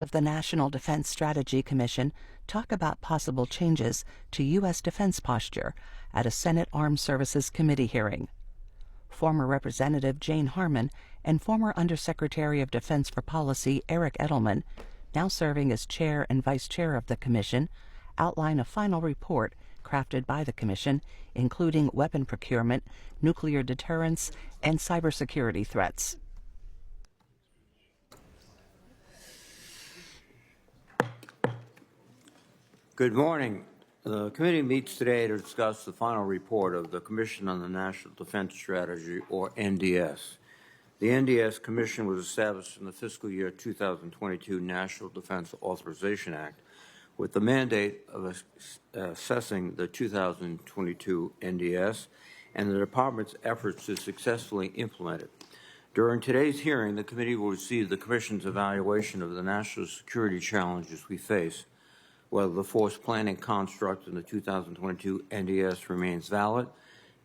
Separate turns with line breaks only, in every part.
of the National Defense Strategy Commission talk about possible changes to U.S. defense posture at a Senate Armed Services Committee hearing. Former Representative Jane Harman and former Undersecretary of Defense for Policy Eric Edelman, now serving as chair and vice chair of the commission, outline a final report crafted by the commission, including weapon procurement, nuclear deterrence, and cybersecurity threats.
Good morning. The committee meets today to discuss the final report of the Commission on the National Defense Strategy, or NDS. The NDS Commission was established in the fiscal year 2022 National Defense Authorization Act with the mandate of assessing the 2022 NDS and the Department's efforts to successfully implement it. During today's hearing, the committee will receive the Commission's evaluation of the national security challenges we face, whether the force planning construct in the 2022 NDS remains valid,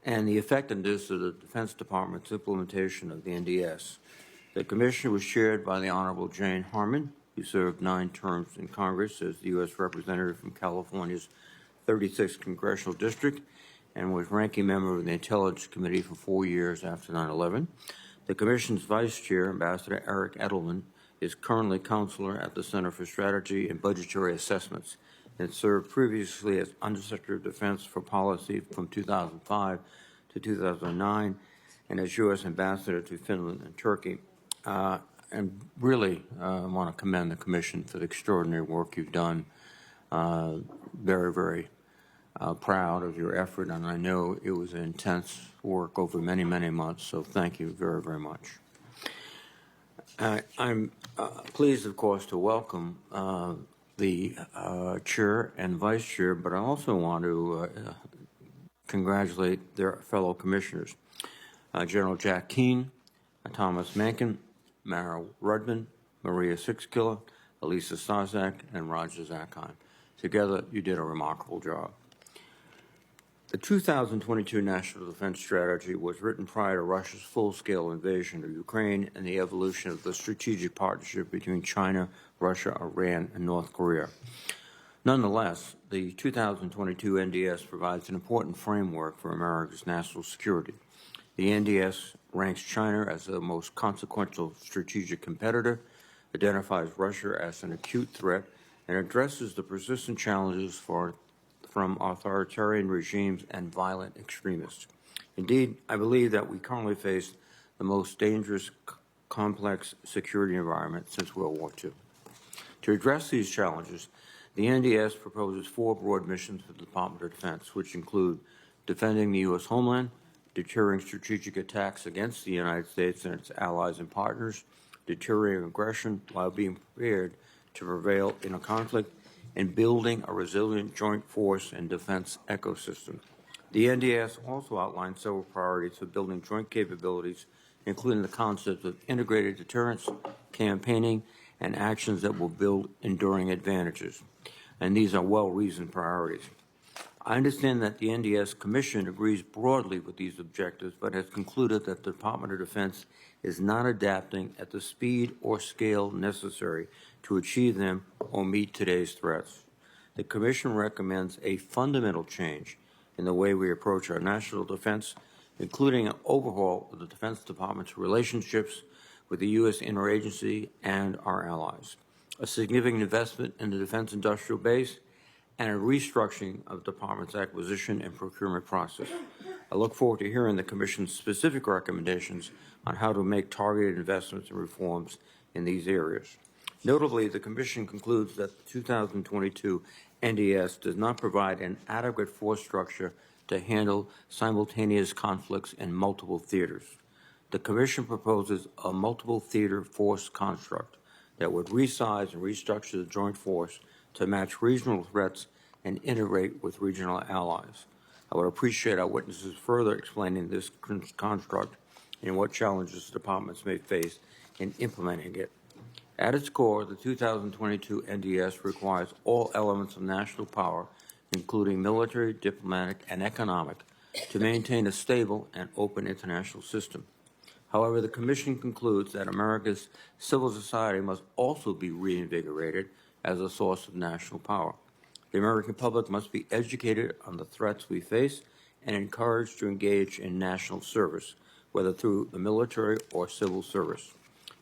and the effectiveness of the Defense Department's implementation of the NDS. The commission was chaired by the Honorable Jane Harman, who served 9 terms in Congress as the U.S. Representative from California's 36th Congressional District, and was ranking member of the Intelligence Committee for 4 years after 9/11. The commission's vice chair, Ambassador Eric Edelman, is currently counselor at the Center for Strategy and Budgetary Assessments and served previously as Undersecretary of Defense for Policy from 2005 to 2009 and as U.S. Ambassador to Finland and Turkey. And really want to commend the Commission for the extraordinary work you've done. Very, very proud of your effort, and I know it was intense work over many, many months, so thank you very, very much. I'm pleased, of course, to welcome the chair and vice chair, but I also want to congratulate their fellow commissioners, General Jack Keane, Thomas Mankin, Mara Rudman, Maria Sixkilla, Elisa Sazak, and Roger Zakheim. Together, you did a remarkable job. The 2022 National Defense Strategy was written prior to Russia's full-scale invasion of Ukraine and the evolution of the strategic partnership between China, Russia, Iran, and North Korea. Nonetheless, the 2022 NDS provides an important framework for America's national security. The NDS ranks China as the most consequential strategic competitor, identifies Russia as an acute threat, and addresses the persistent challenges from authoritarian regimes and violent extremists. Indeed, I believe that we currently face the most dangerous, complex security environment since World War II. To address these challenges, the NDS proposes 4 broad missions for the Department of Defense, which include defending the U.S. homeland, deterring strategic attacks against the United States and its allies and partners, deterring aggression while being prepared to prevail in a conflict, and building a resilient joint force and defense ecosystem. The NDS also outlines several priorities for building joint capabilities, including the concept of integrated deterrence, campaigning, and actions that will build enduring advantages. And these are well-reasoned priorities. I understand that the NDS Commission agrees broadly with these objectives, but has concluded that the Department of Defense is not adapting at the speed or scale necessary to achieve them or meet today's threats. The Commission recommends a fundamental change in the way we approach our national defense, including an overhaul of the Defense Department's relationships with the U.S. interagency and our allies, a significant investment in the defense industrial base, and a restructuring of the Department's acquisition and procurement process. I look forward to hearing the Commission's specific recommendations on how to make targeted investments and reforms in these areas. Notably, the Commission concludes that the 2022 NDS does not provide an adequate force structure to handle simultaneous conflicts in multiple theaters. The Commission proposes a multiple theater force construct that would resize and restructure the joint force to match regional threats and integrate with regional allies. I would appreciate our witnesses further explaining this construct and what challenges departments may face in implementing it. At its core, the 2022 NDS requires all elements of national power, including military, diplomatic, and economic, to maintain a stable and open international system. However, the Commission concludes that America's civil society must also be reinvigorated as a source of national power. The American public must be educated on the threats we face and encouraged to engage in national service, whether through the military or civil service.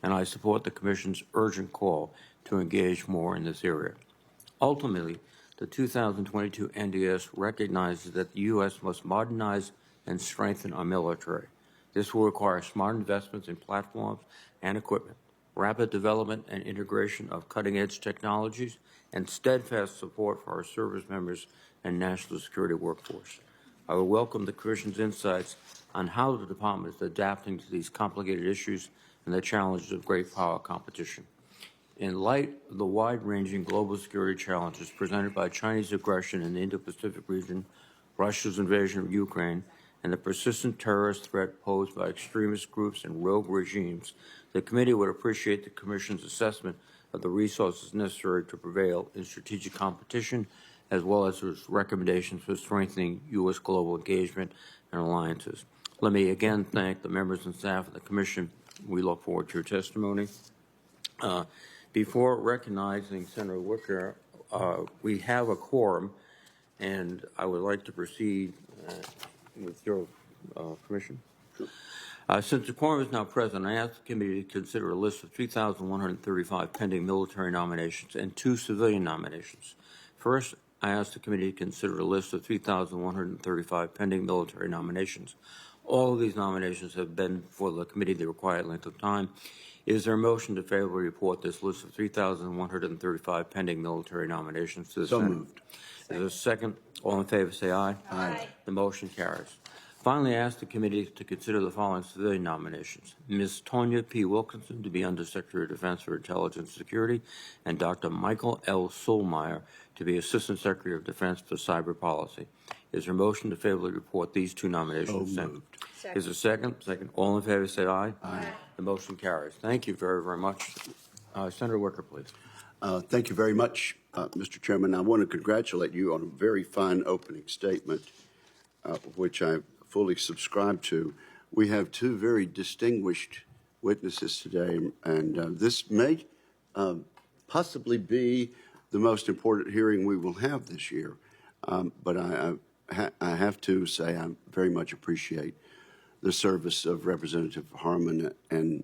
And I support the Commission's urgent call to engage more in this area. Ultimately, the 2022 NDS recognizes that the U.S. must modernize and strengthen our military. This will require smart investments in platforms and equipment, rapid development and integration of cutting-edge technologies, and steadfast support for our service members and national security workforce. I will welcome the Commission's insights on how the Department is adapting to these complicated issues and the challenges of great power competition. In light of the wide-ranging global security challenges presented by Chinese aggression in the Indo-Pacific region, Russia's invasion of Ukraine, and the persistent terrorist threat posed by extremist groups and rogue regimes, the committee would appreciate the Commission's assessment of the resources necessary to prevail in strategic competition, as well as its recommendations for strengthening U.S. global engagement and alliances. Let me again thank the members and staff of the Commission. We look forward to your testimony. Before recognizing Senator Wicker, we have a quorum, and I would like to proceed with your permission. Since the quorum is now present, I ask the committee to consider a list of 3,135 pending military nominations and 2 civilian nominations. First, I ask the committee to consider a list of 3,135 pending military nominations. All of these nominations have been before the committee the required length of time. Is there a motion to favorably report this list of 3,135 pending military nominations to the Senate?
Moved.
Is there a second? All in favor say aye.
Aye.
The motion carries. Finally, I ask the committee to consider the following civilian nominations: Ms. Tonya P. Wilkinson to be Undersecretary of Defense for Intelligence and Security, and Dr. Michael L. Solmeyer to be Assistant Secretary of Defense for Cyber Policy. Is there a motion to favorably report these 2 nominations?
So moved.
Is there a second? Second. All in favor say aye.
Aye.
The motion carries. Thank you very, very much. Senator Wicker, please.
Thank you very much, Mr. Chairman. I want to congratulate you on a very fine opening statement, which I fully subscribe to. We have 2 very distinguished witnesses today, and this may possibly be the most important hearing we will have this year. But I have to say I very much appreciate the service of Representative Harman and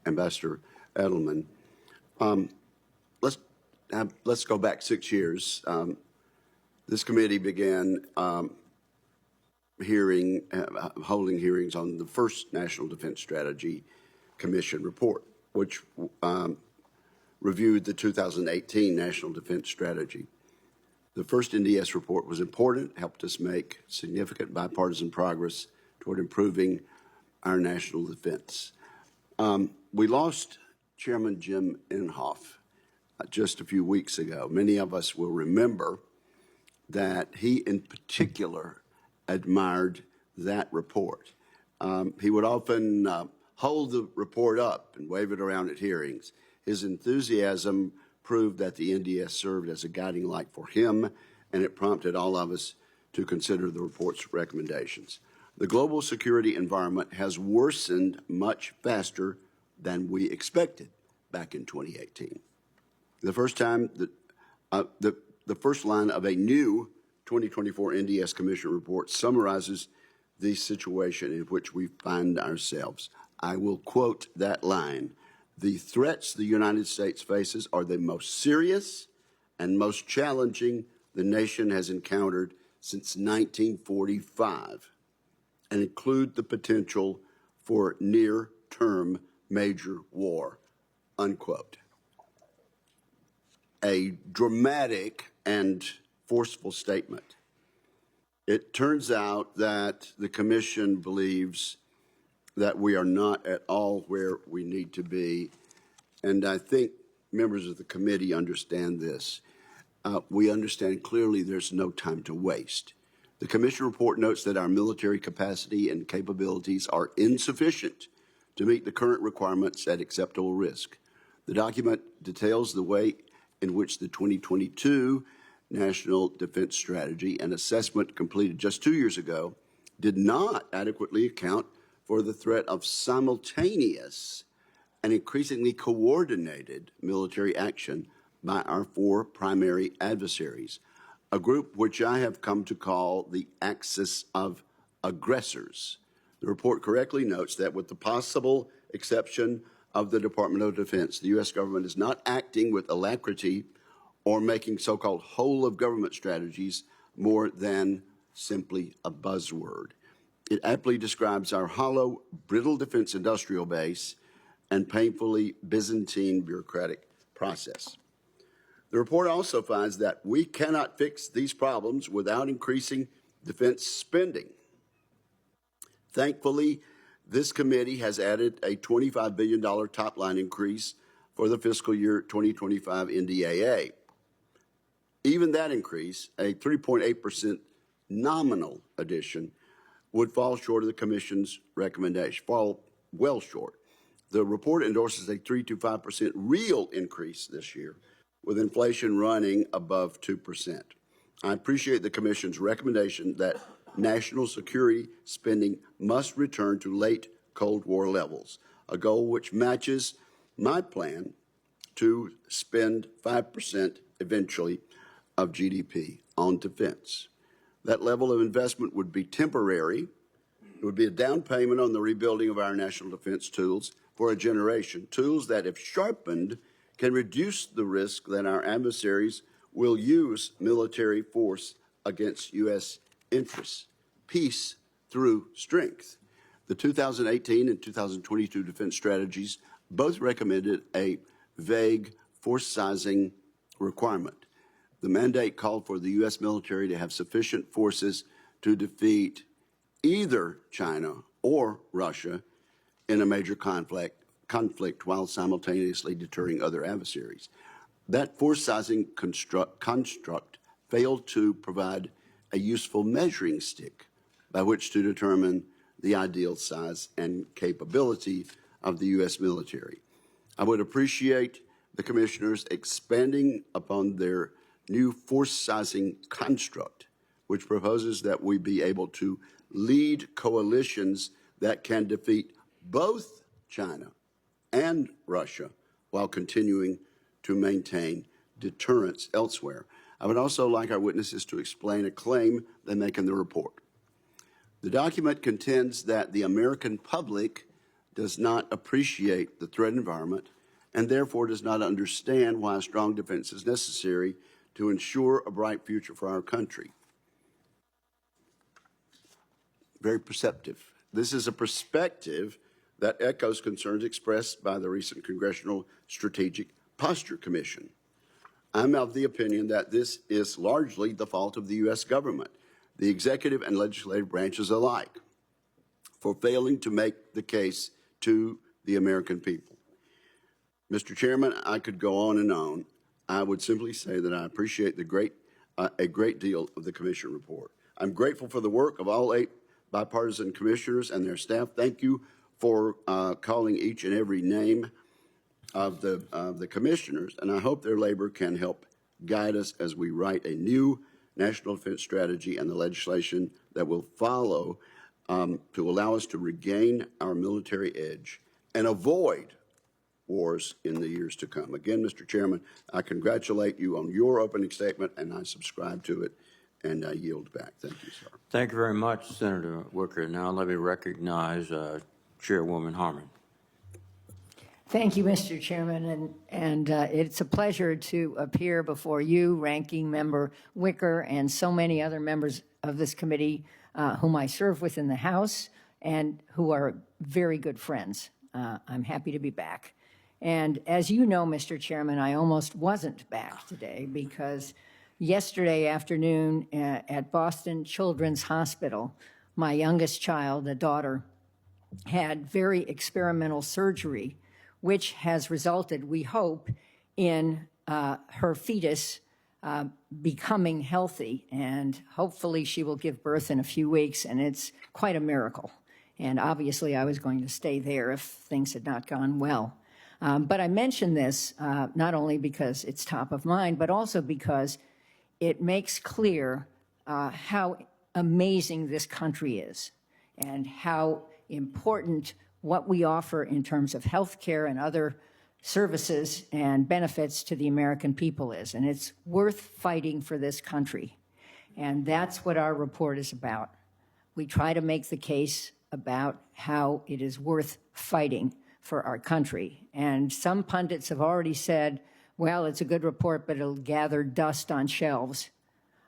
Ambassador Edelman. Let's go back 6 years. This committee began holding hearings on the first National Defense Strategy Commission report, which reviewed the 2018 National Defense Strategy. The first NDS report was important, helped us make significant bipartisan progress toward improving our national defense. We lost Chairman Jim Inhofe just a few weeks ago. Many of us will remember that he in particular admired that report. He would often hold the report up and wave it around at hearings. His enthusiasm proved that the NDS served as a guiding light for him, and it prompted all of us to consider the report's recommendations. The global security environment has worsened much faster than we expected back in 2018. The first time the first line of a new 2024 NDS Commission report summarizes the situation in which we find ourselves. I will quote that line: "The threats the United States faces are the most serious and most challenging the nation has encountered since 1945 and include the potential for near-term major war," unquote. A dramatic and forceful statement. It turns out that the Commission believes that we are not at all where we need to be, and I think members of the committee understand this. We understand clearly there's no time to waste. The Commission report notes that our military capacity and capabilities are insufficient to meet the current requirements at acceptable risk. The document details the way in which the 2022 National Defense Strategy, an assessment completed just 2 years ago, did not adequately account for the threat of simultaneous and increasingly coordinated military action by our four primary adversaries, a group which I have come to call the axis of aggressors. The report correctly notes that with the possible exception of the Department of Defense, the U.S. government is not acting with alacrity or making so-called whole-of-government strategies more than simply a buzzword. It aptly describes our hollow, brittle defense industrial base and painfully Byzantine bureaucratic process. The report also finds that we cannot fix these problems without increasing defense spending. Thankfully, this committee has added a $25 billion top-line increase for the fiscal year 2025 NDAA. Even that increase, a 3.8% nominal addition, would fall short of the Commission's recommendation, fall well short. The report endorses a 3 to 5% real increase this year, with inflation running above 2%. I appreciate the Commission's recommendation that national security spending must return to late Cold War levels, a goal which matches my plan to spend 5% eventually of GDP on defense. That level of investment would be temporary. It would be a down payment on the rebuilding of our national defense tools for a generation, tools that, if sharpened, can reduce the risk that our adversaries will use military force against U.S. interests. Peace through strength. The 2018 and 2022 defense strategies both recommended a vague force sizing requirement. The mandate called for the U.S. military to have sufficient forces to defeat either China or Russia in a major conflict while simultaneously deterring other adversaries. That force sizing construct failed to provide a useful measuring stick by which to determine the ideal size and capability of the U.S. military. I would appreciate the commissioners expanding upon their new force sizing construct, which proposes that we be able to lead coalitions that can defeat both China and Russia while continuing to maintain deterrence elsewhere. I would also like our witnesses to explain a claim they make in the report. The document contends that the American public does not appreciate the threat environment and therefore does not understand why a strong defense is necessary to ensure a bright future for our country. Very perceptive. This is a perspective that echoes concerns expressed by the recent Congressional Strategic Posture Commission. I'm of the opinion that this is largely the fault of the U.S. government, the executive and legislative branches alike, for failing to make the case to the American people. Mr. Chairman, I could go on and on. I would simply say that I appreciate a great deal of the Commission report. I'm grateful for the work of all 8 bipartisan commissioners and their staff. Thank you for calling each and every name of the commissioners, and I hope their labor can help guide us as we write a new national defense strategy and the legislation that will follow to allow us to regain our military edge and avoid wars in the years to come. Again, Mr. Chairman, I congratulate you on your opening statement, and I subscribe to it, and I yield back. Thank you, sir.
Thank you very much, Senator Wicker. Now let me recognize Chairwoman Harman.
Thank you, Mr. Chairman, and it's a pleasure to appear before you, Ranking Member Wicker, and so many other members of this committee whom I serve with in the House and who are very good friends. I'm happy to be back. And as you know, Mr. Chairman, I almost wasn't back today because yesterday afternoon at Boston Children's Hospital, my youngest child, a daughter, had very experimental surgery, which has resulted, we hope, in her fetus becoming healthy. And hopefully she will give birth in a few weeks, and it's quite a miracle. And obviously I was going to stay there if things had not gone well. But I mention this not only because it's top of mind, but also because it makes clear how amazing this country is and how important what we offer in terms of health care and other services and benefits to the American people is. And it's worth fighting for this country. And that's what our report is about. We try to make the case about how it is worth fighting for our country. And some pundits have already said, well, it's a good report, but it'll gather dust on shelves.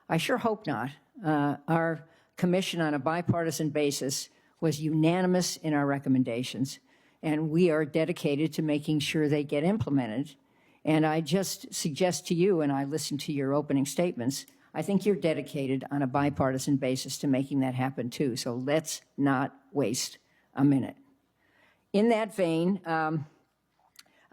I sure hope not. Our commission on a bipartisan basis was unanimous in our recommendations, and we are dedicated to making sure they get implemented. And I just suggest to you, and I listened to your opening statements, I think you're dedicated on a bipartisan basis to making that happen too. So let's not waste a minute. In that vein,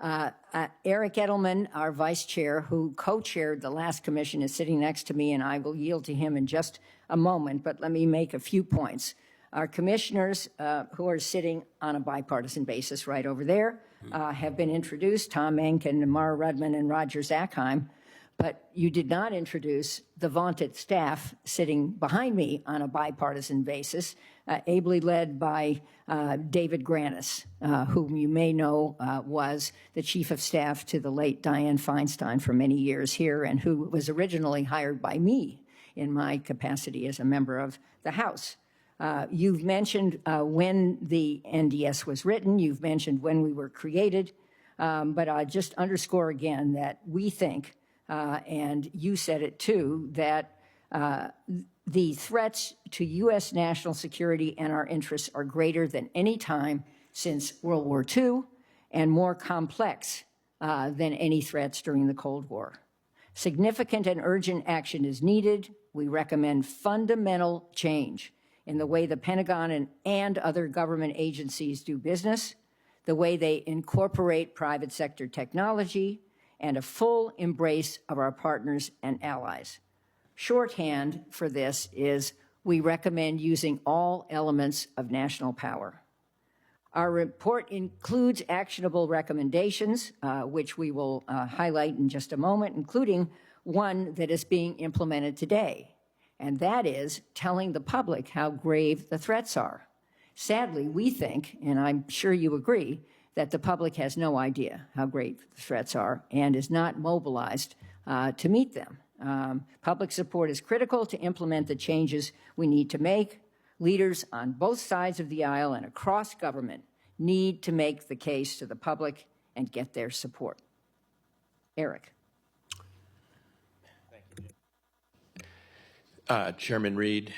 Eric Edelman, our vice chair, who co-chaired the last commission, is sitting next to me, and I will yield to him in just a moment, but let me make a few points. Our commissioners who are sitting on a bipartisan basis right over there have been introduced, Tom Mencken, Mara Rudman, and Roger Zakheim, but you did not introduce the vaunted staff sitting behind me on a bipartisan basis, ably led by David Granis, whom you may know was the chief of staff to the late Dianne Feinstein for many years here, and who was originally hired by me in my capacity as a member of the House. You've mentioned when the NDS was written. You've mentioned when we were created. But I just underscore again that we think, and you said it too, that the threats to U.S. national security and our interests are greater than any time since World War II and more complex than any threats during the Cold War. Significant and urgent action is needed. We recommend fundamental change in the way the Pentagon and other government agencies do business, the way they incorporate private sector technology, and a full embrace of our partners and allies. Shorthand for this is we recommend using all elements of national power. Our report includes actionable recommendations, which we will highlight in just a moment, including one that is being implemented today, and that is telling the public how grave the threats are. Sadly, we think, and I'm sure you agree, that the public has no idea how great the threats are and is not mobilized to meet them. Public support is critical to implement the changes we need to make. Leaders on both sides of the aisle and across government need to make the case to the public and get their support. Eric.
Chairman Reed,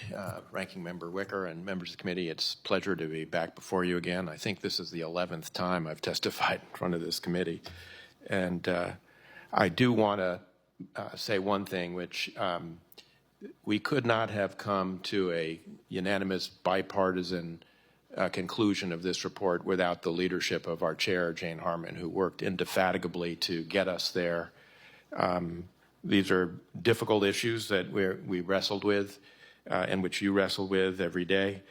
Ranking Member Wicker, and members of the committee, it's a pleasure to be back before you again. I think this is the 11th time I've testified in front of this committee. And I do want to say one thing, which we could not have come to a unanimous bipartisan conclusion of this report without the leadership of our chair, Jane Harman, who worked indefatigably to get us there. These are difficult issues that we wrestled with and which you wrestle with every day.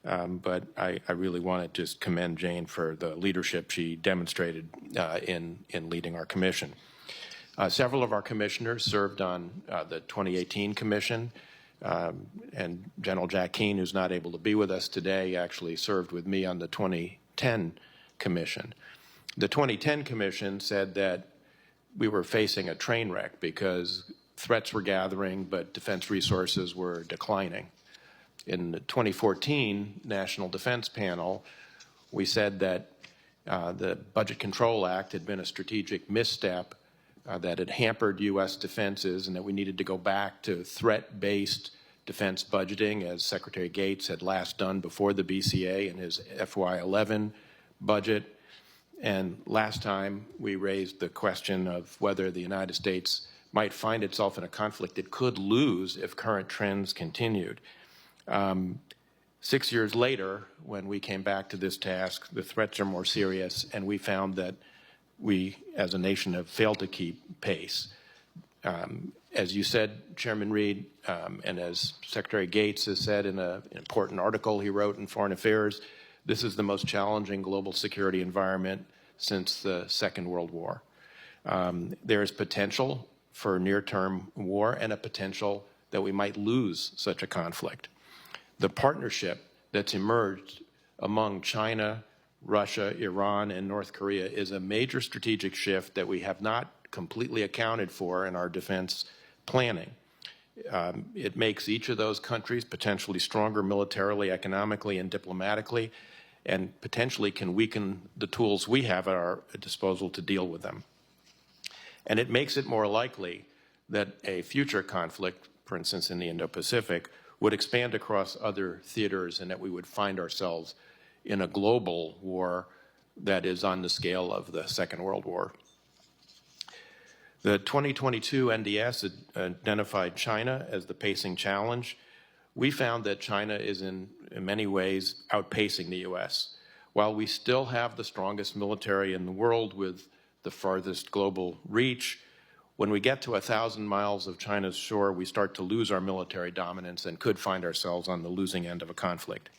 But I really want to just commend Jane for the leadership she demonstrated in leading our commission. Several of our commissioners served on the 2018 commission, and General Jack Keane, who's not able to be with us today, actually served with me on the 2010 commission. The 2010 commission said that we were facing a train wreck because threats were gathering, but defense resources were declining. In the 2014 National Defense Panel, we said that the Budget Control Act had been a strategic misstep that had hampered U.S. defenses and that we needed to go back to threat-based defense budgeting, as Secretary Gates had last done before the BCA in his FY11 budget. And last time we raised the question of whether the United States might find itself in a conflict it could lose if current trends continued. 6 years later, when we came back to this task, the threats are more serious, and we found that we, as a nation, have failed to keep pace. As you said, Chairman Reed, and as Secretary Gates has said in an important article he wrote in Foreign Affairs, this is the most challenging global security environment since the Second World War. There is potential for near-term war and a potential that we might lose such a conflict. The partnership that's emerged among China, Russia, Iran, and North Korea is a major strategic shift that we have not completely accounted for in our defense planning. It makes each of those countries potentially stronger militarily, economically, and diplomatically, and potentially can weaken the tools we have at our disposal to deal with them. And it makes it more likely that a future conflict, for instance in the Indo-Pacific, would expand across other theaters and that we would find ourselves in a global war that is on the scale of the Second World War. The 2022 NDS identified China as the pacing challenge. We found that China is in many ways outpacing the U.S. While we still have the strongest military in the world with the farthest global reach, when we get to 1,000 miles of China's shore, we start to lose our military dominance and could find ourselves on the losing end of a conflict.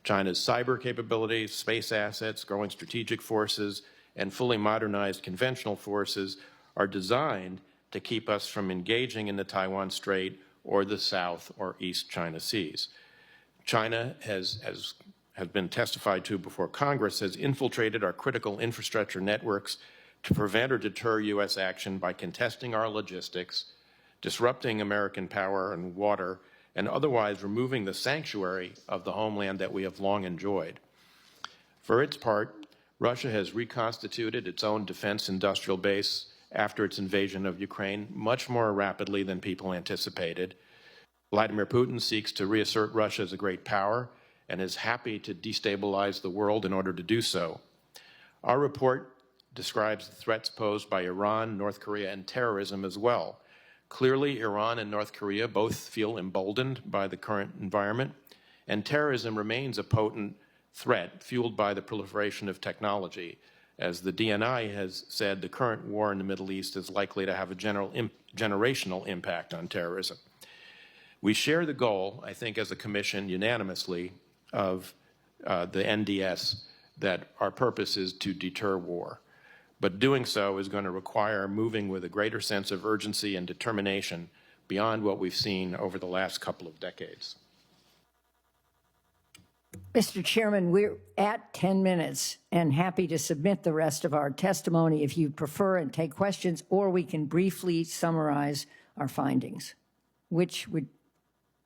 China's cyber capabilities, space assets, growing strategic forces, and fully modernized conventional forces are designed to keep us from engaging in the Taiwan Strait or the South or East China Seas. China has been testified to before Congress, has infiltrated our critical infrastructure networks to prevent or deter U.S. action by contesting our logistics, disrupting American power and water, and otherwise removing the sanctuary of the homeland that we have long enjoyed. For its part, Russia has reconstituted its own defense industrial base after its invasion of Ukraine much more rapidly than people anticipated. Vladimir Putin seeks to reassert Russia as a great power and is happy to destabilize the world in order to do so. Our report describes the threats posed by Iran, North Korea, and terrorism as well. Clearly, Iran and North Korea both feel emboldened by the current environment, and terrorism remains a potent threat fueled by the proliferation of technology. As the DNI has said, the current war in the Middle East is likely to have a generational impact on terrorism. We share the goal, I think, as a commission unanimously of the NDS, that our purpose is to deter war. But doing so is going to require moving with a greater sense of urgency and determination beyond what we've seen over the last couple of decades.
Mr. Chairman, we're at 10 minutes and happy to submit the rest of our testimony if you prefer and take questions, or we can briefly summarize our findings. Which would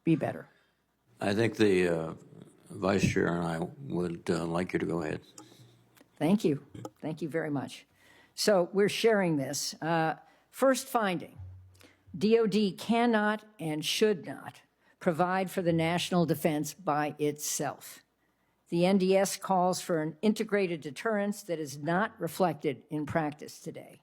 be better?
I think the Vice Chair and I would like you to go ahead.
Thank you. Thank you very much. So we're sharing this. First finding, DOD cannot and should not provide for the national defense by itself. The NDS calls for an integrated deterrence that is not reflected in practice today.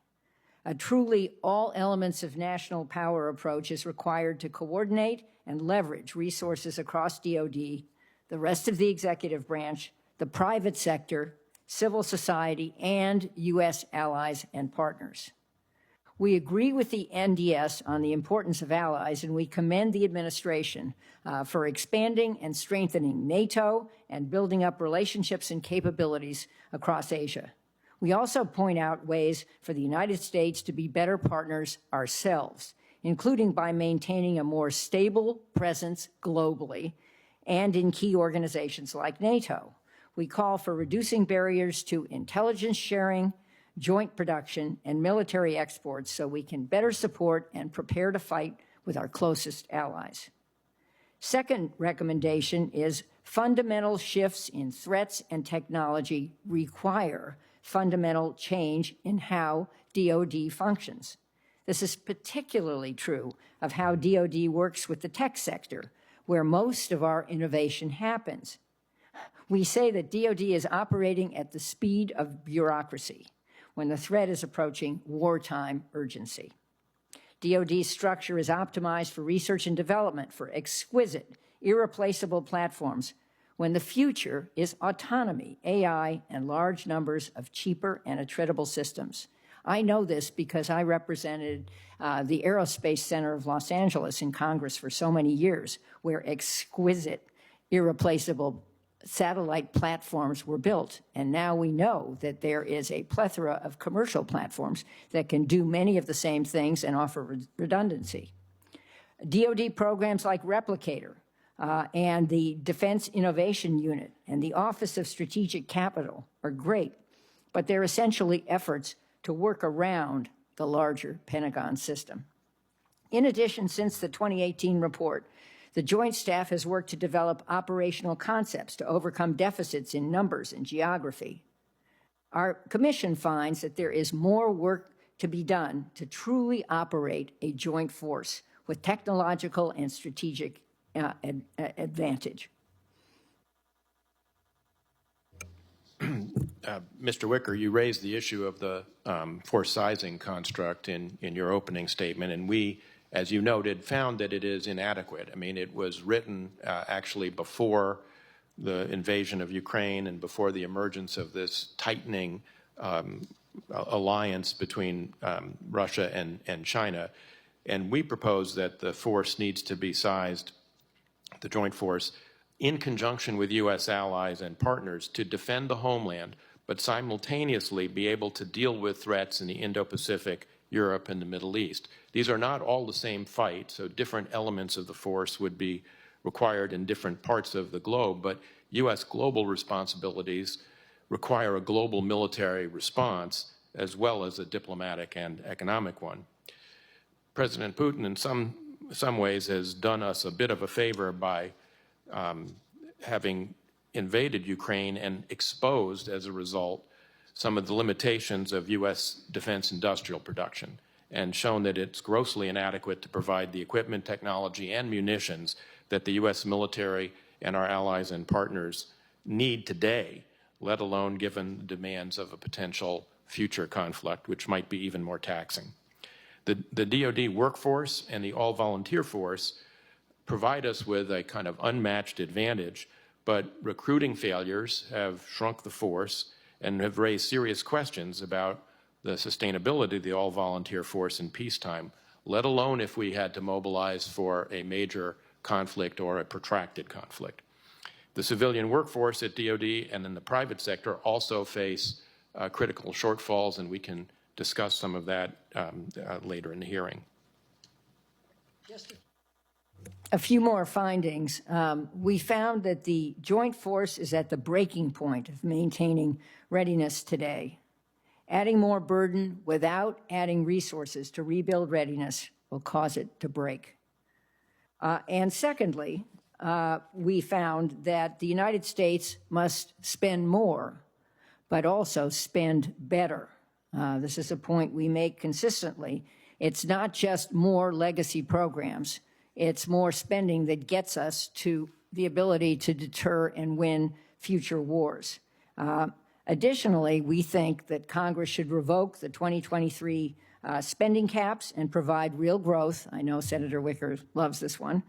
A truly all elements of national power approach is required to coordinate and leverage resources across DOD, the rest of the executive branch, the private sector, civil society, and U.S. allies and partners. We agree with the NDS on the importance of allies, and we commend the administration for expanding and strengthening NATO and building up relationships and capabilities across Asia. We also point out ways for the United States to be better partners ourselves, including by maintaining a more stable presence globally and in key organizations like NATO. We call for reducing barriers to intelligence sharing, joint production, and military exports so we can better support and prepare to fight with our closest allies. Second recommendation is fundamental shifts in threats and technology require fundamental change in how DOD functions. This is particularly true of how DOD works with the tech sector, where most of our innovation happens. We say that DOD is operating at the speed of bureaucracy when the threat is approaching wartime urgency. DOD's structure is optimized for research and development for exquisite, irreplaceable platforms when the future is autonomy, AI, and large numbers of cheaper and attritable systems. I know this because I represented the Aerospace Center of Los Angeles in Congress for so many years, where exquisite, irreplaceable satellite platforms were built, and now we know that there is a plethora of commercial platforms that can do many of the same things and offer redundancy. DoD programs like Replicator and the Defense Innovation Unit and the Office of Strategic Capital are great, but they're essentially efforts to work around the larger Pentagon system. In addition, since the 2018 report, the Joint Staff has worked to develop operational concepts to overcome deficits in numbers and geography. Our commission finds that there is more work to be done to truly operate a joint force with technological and strategic advantage.
Mr. Wicker, you raised the issue of the force sizing construct in your opening statement, and we, as you noted, found that it is inadequate. I mean, it was written actually before the invasion of Ukraine and before the emergence of this tightening alliance between Russia and China. And we propose that the force needs to be sized, the joint force, in conjunction with U.S. allies and partners to defend the homeland, but simultaneously be able to deal with threats in the Indo-Pacific, Europe, and the Middle East. These are not all the same fight, so different elements of the force would be required in different parts of the globe, but U.S. global responsibilities require a global military response as well as a diplomatic and economic one. President Putin, in some ways, has done us a bit of a favor by having invaded Ukraine and exposed, as a result, some of the limitations of U.S. defense industrial production and shown that it's grossly inadequate to provide the equipment, technology, and munitions that the U.S. military and our allies and partners need today, let alone given the demands of a potential future conflict, which might be even more taxing. The DoD workforce and the all-volunteer force provide us with a kind of unmatched advantage, but recruiting failures have shrunk the force and have raised serious questions about the sustainability of the all-volunteer force in peacetime, let alone if we had to mobilize for a major conflict or a protracted conflict. The civilian workforce at DoD and in the private sector also face critical shortfalls, and we can discuss some of that later in the hearing.
Just a few more findings. We found that the joint force is at the breaking point of maintaining readiness today. Adding more burden without adding resources to rebuild readiness will cause it to break. And secondly, we found that the United States must spend more, but also spend better. This is a point we make consistently. It's not just more legacy programs. It's more spending that gets us to the ability to deter and win future wars. Additionally, we think that Congress should revoke the 2023 spending caps and provide real growth. I know Senator Wicker loves this one.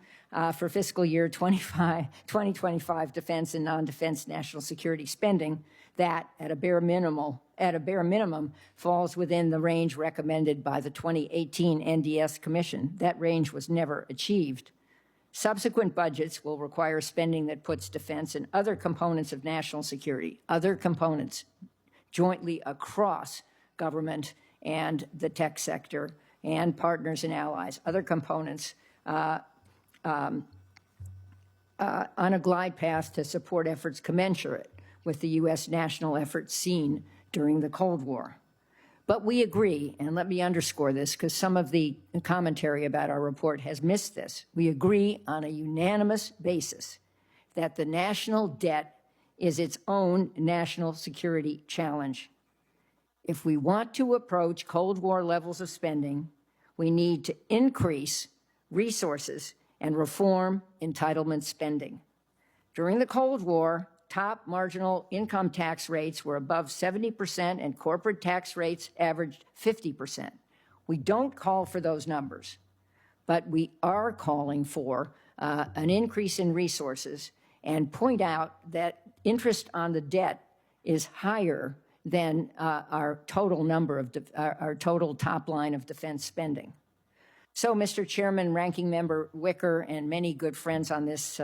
For fiscal year 2025 defense and non-defense national security spending that at a bare minimum falls within the range recommended by the 2018 NDS Commission. That range was never achieved. Subsequent budgets will require spending that puts defense and other components of national security, other components jointly across government and the tech sector and partners and allies, other components on a glide path to support efforts commensurate with the U.S. national efforts seen during the Cold War. But we agree, and let me underscore this because some of the commentary about our report has missed this. We agree on a unanimous basis that the national debt is its own national security challenge. If we want to approach Cold War levels of spending, we need to increase resources and reform entitlement spending. During the Cold War, top marginal income tax rates were above 70% and corporate tax rates averaged 50%. We don't call for those numbers, but we are calling for an increase in resources and point out that interest on the debt is higher than our total number of our total top line of defense spending. So, Mr. Chairman, Ranking Member Wicker, and many good friends on this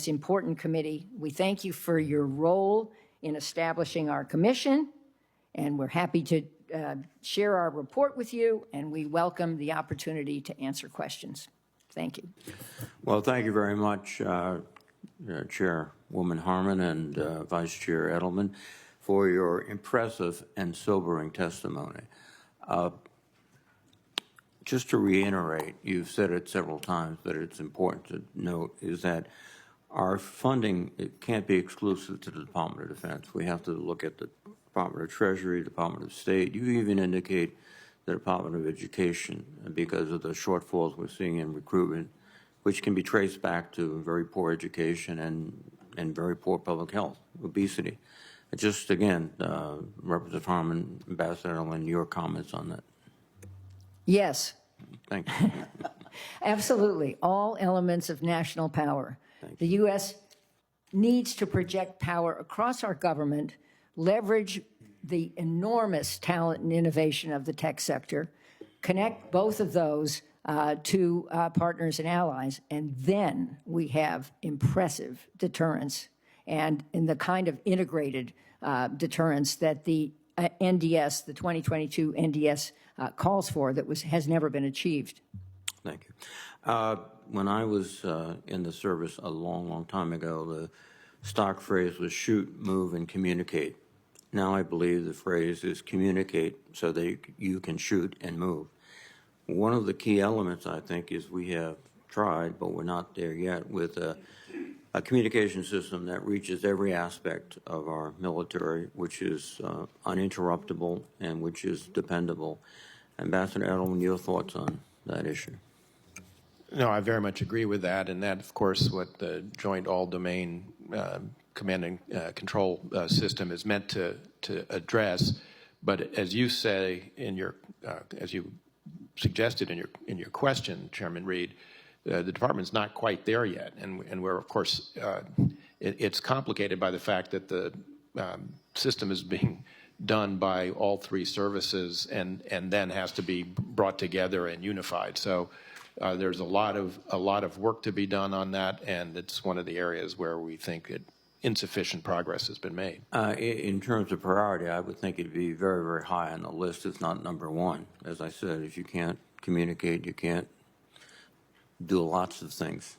important committee, we thank you for your role in establishing our commission, and we're happy to share our report with you, and we welcome the opportunity to answer questions. Thank you.
Well, thank you very much, Chairwoman Harman and Vice Chair Edelman, for your impressive and sobering testimony. Just to reiterate, you've said it several times, but it's important to note, is that our funding, it can't be exclusive to the Department of Defense. We have to look at the Department of Treasury, Department of State. You even indicate the Department of Education because of the shortfalls we're seeing in recruitment, which can be traced back to very poor education and very poor public health, obesity. Just again, Representative Harman, Ambassador Edelman, your comments on that.
Yes,
Thank you.
absolutely. All elements of national power. The U.S. needs to project power across our government, leverage the enormous talent and innovation of the tech sector, connect both of those to partners and allies, and then we have impressive deterrence and in the kind of integrated deterrence that the NDS, the 2022 NDS calls for that has never been achieved.
Thank you. When I was in the service a long, long time ago, the stock phrase was shoot, move, and communicate. Now I believe the phrase is communicate so that you can shoot and move. One of the key elements, I think, is we have tried, but we're not there yet, with a communication system that reaches every aspect of our military, which is uninterruptible and which is dependable. Ambassador Edelman, your thoughts on that issue?
No, I very much agree with that, and that, of course, what the Joint All-Domain Command and Control System is meant to address. But as you say in your, as you suggested in your question, Chairman Reed, the department's not quite there yet, and we're, of course, it's complicated by the fact that the system is being done by all three services and then has to be brought together and unified. So there's a lot of work to be done on that, and it's one of the areas where we think insufficient progress has been made.
In terms of priority, I would think it'd be very, very high on the list, if not number one. As I said, if you can't communicate, you can't do lots of things.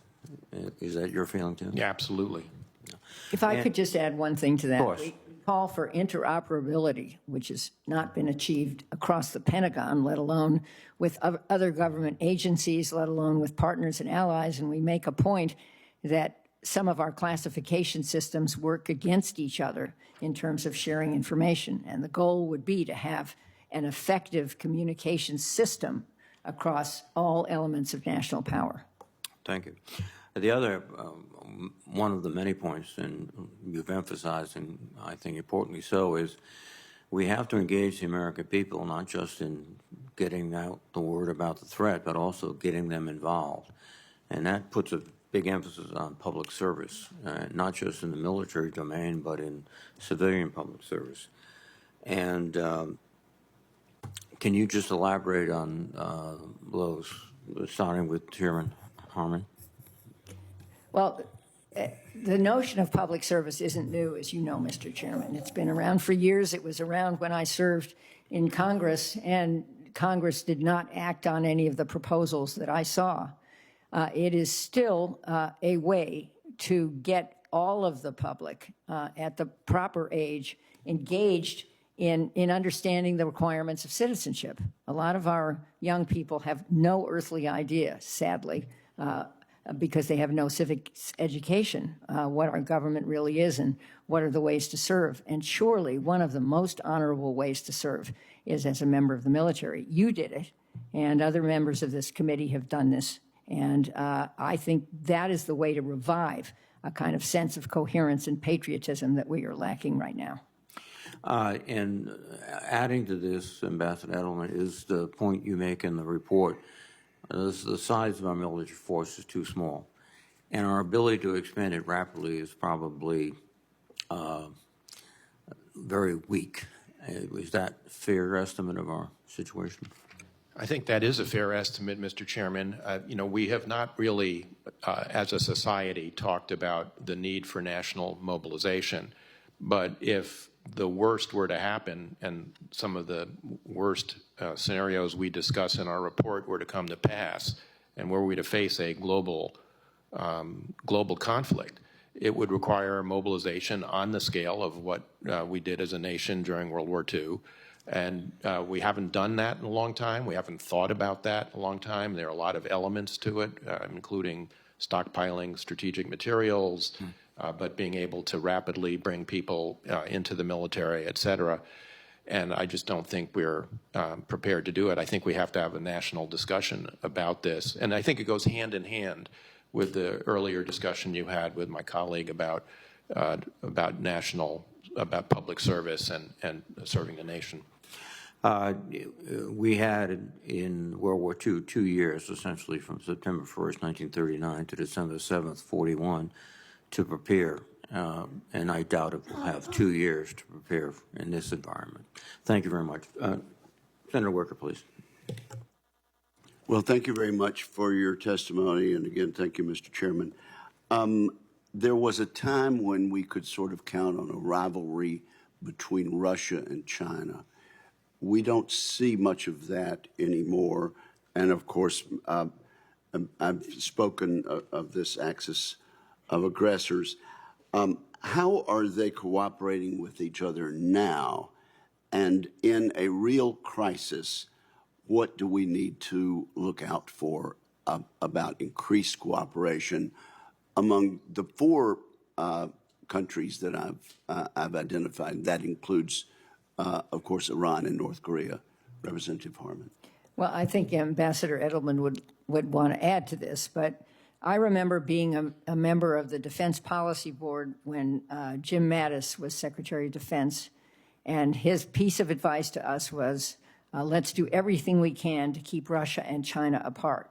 Is that your feeling too?
Yeah, absolutely.
If I could just add one thing to that.
Of course.
We call for interoperability, which has not been achieved across the Pentagon, let alone with other government agencies, let alone with partners and allies. And we make a point that some of our classification systems work against each other in terms of sharing information. And the goal would be to have an effective communication system across all elements of national power.
Thank you. The other, one of the many points, and you've emphasized, and I think importantly so, is we have to engage the American people, not just in getting out the word about the threat, but also getting them involved. And that puts a big emphasis on public service, not just in the military domain, but in civilian public service. And can you just elaborate on those, starting with Chairman Harman?
Well, the notion of public service isn't new, as you know, Mr. Chairman. It's been around for years. It was around when I served in Congress, and Congress did not act on any of the proposals that I saw. It is still a way to get all of the public at the proper age engaged in understanding the requirements of citizenship. A lot of our young people have no earthly idea, sadly, because they have no civic education, what our government really is and what are the ways to serve. And surely one of the most honorable ways to serve is as a member of the military. You did it, and other members of this committee have done this. And I think that is the way to revive a kind of sense of coherence and patriotism that we are lacking right now.
And adding to this, Ambassador Edelman, is the point you make in the report. The size of our military force is too small, and our ability to expand it rapidly is probably very weak. Is that a fair estimate of our situation?
I think that is a fair estimate, Mr. Chairman. You know, we have not really, as a society, talked about the need for national mobilization. But if the worst were to happen, and some of the worst scenarios we discuss in our report were to come to pass, and were we to face a global conflict, it would require mobilization on the scale of what we did as a nation during World War II. And we haven't done that in a long time. We haven't thought about that in a long time. There are a lot of elements to it, including stockpiling strategic materials, but being able to rapidly bring people into the military, et cetera. And I just don't think we're prepared to do it. I think we have to have a national discussion about this. And I think it goes hand in hand with the earlier discussion you had with my colleague about public service and serving the nation.
We had in World War II 2 years, essentially from September 1st, 1939 to December 7th, 41, to prepare. And I doubt it will have 2 years to prepare in this environment. Thank you very much. Senator Wicker, please.
Well, thank you very much for your testimony. And again, thank you, Mr. Chairman. There was a time when we could sort of count on a rivalry between Russia and China. We don't see much of that anymore. And of course, I've spoken of this axis of aggressors. How are they cooperating with each other now? And in a real crisis, what do we need to look out for about increased cooperation among the four countries that I've identified? That includes, of course, Iran and North Korea. Representative Harman.
Well, I think Ambassador Edelman would want to add to this, but I remember being a member of the Defense Policy Board when Jim Mattis was Secretary of Defense, and his piece of advice to us was, let's do everything we can to keep Russia and China apart.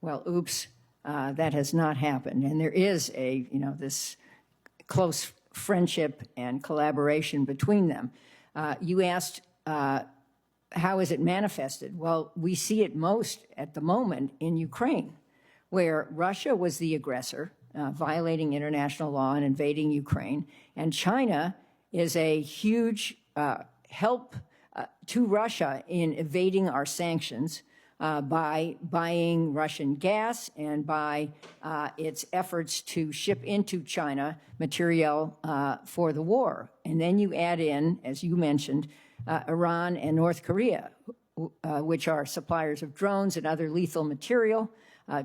Well, oops, that has not happened, and there is this close friendship and collaboration between them. You asked, how is it manifested? Well, we see it most at the moment in Ukraine, where Russia was the aggressor, violating international law and invading Ukraine, and China is a huge help to Russia in evading our sanctions by buying Russian gas and by its efforts to ship into China material for the war. And then you add in, as you mentioned, Iran and North Korea, which are suppliers of drones and other lethal material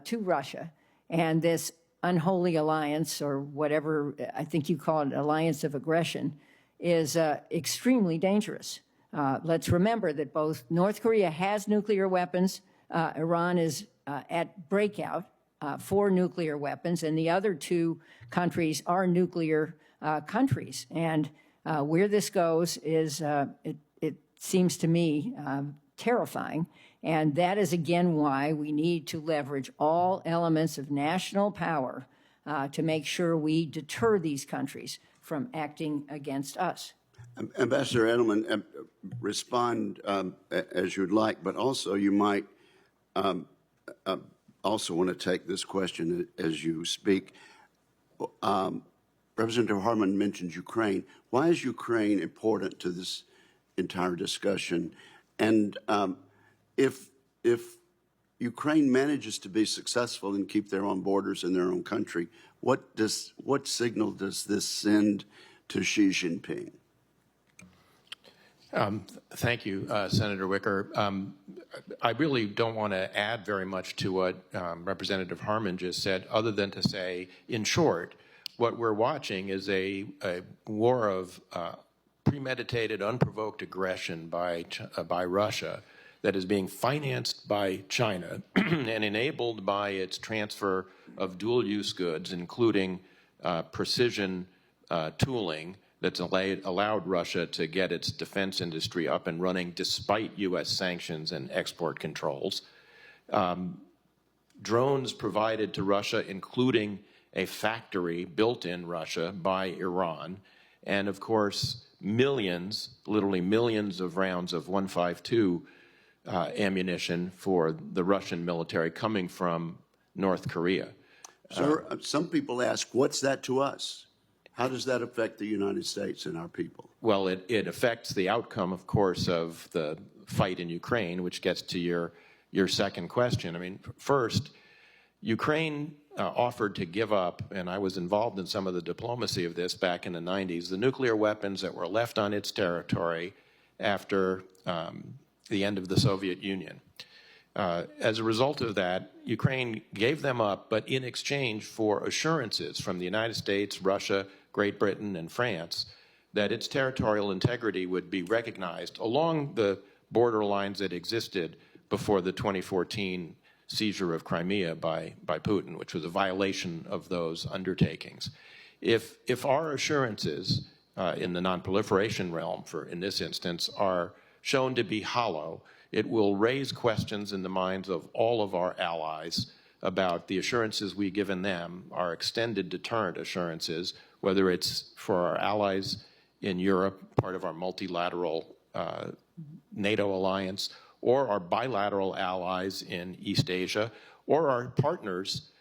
to Russia. And this unholy alliance, or whatever I think you call it, alliance of aggression, is extremely dangerous. Let's remember that both North Korea has nuclear weapons, Iran is at breakout for nuclear weapons, and the other two countries are nuclear countries. And where this goes is, it seems to me, terrifying. And that is, again, why we need to leverage all elements of national power to make sure we deter these countries from acting against us.
Ambassador Edelman, respond as you'd like, but also you might also want to take this question as you speak. Representative Harman mentioned Ukraine. Why is Ukraine important to this entire discussion? And if Ukraine manages to be successful and keep their own borders in their own country, what signal does this send to Xi Jinping?
Thank you, Senator Wicker. I really don't want to add very much to what Representative Harman just said, other than to say, in short, what we're watching is a war of premeditated, unprovoked aggression by Russia that is being financed by China and enabled by its transfer of dual-use goods, including precision tooling that's allowed Russia to get its defense industry up and running despite U.S. sanctions and export controls. Drones provided to Russia, including a factory built in Russia by Iran, and of course, millions, literally millions of rounds of 152 ammunition for the Russian military coming from North Korea.
Sir, some people ask, what's that to us? How does that affect the United States and our people?
Well, it affects the outcome, of course, of the fight in Ukraine, which gets to your your second question. I mean, first, Ukraine offered to give up, and I was involved in some of the diplomacy of this back in the 90s, the nuclear weapons that were left on its territory after the end of the Soviet Union. As a result of that, Ukraine gave them up, but in exchange for assurances from the United States, Russia, Great Britain, and France that its territorial integrity would be recognized along the border lines that existed before the 2014 seizure of Crimea by Putin, which was a violation of those undertakings. If our assurances in the nonproliferation realm, in this instance, are shown to be hollow, it will raise questions in the minds of all of our allies about the assurances we've given them, our extended deterrent assurances, whether it's for our allies in Europe, part of our multilateral NATO alliance, or our bilateral allies in East Asia, or our partners,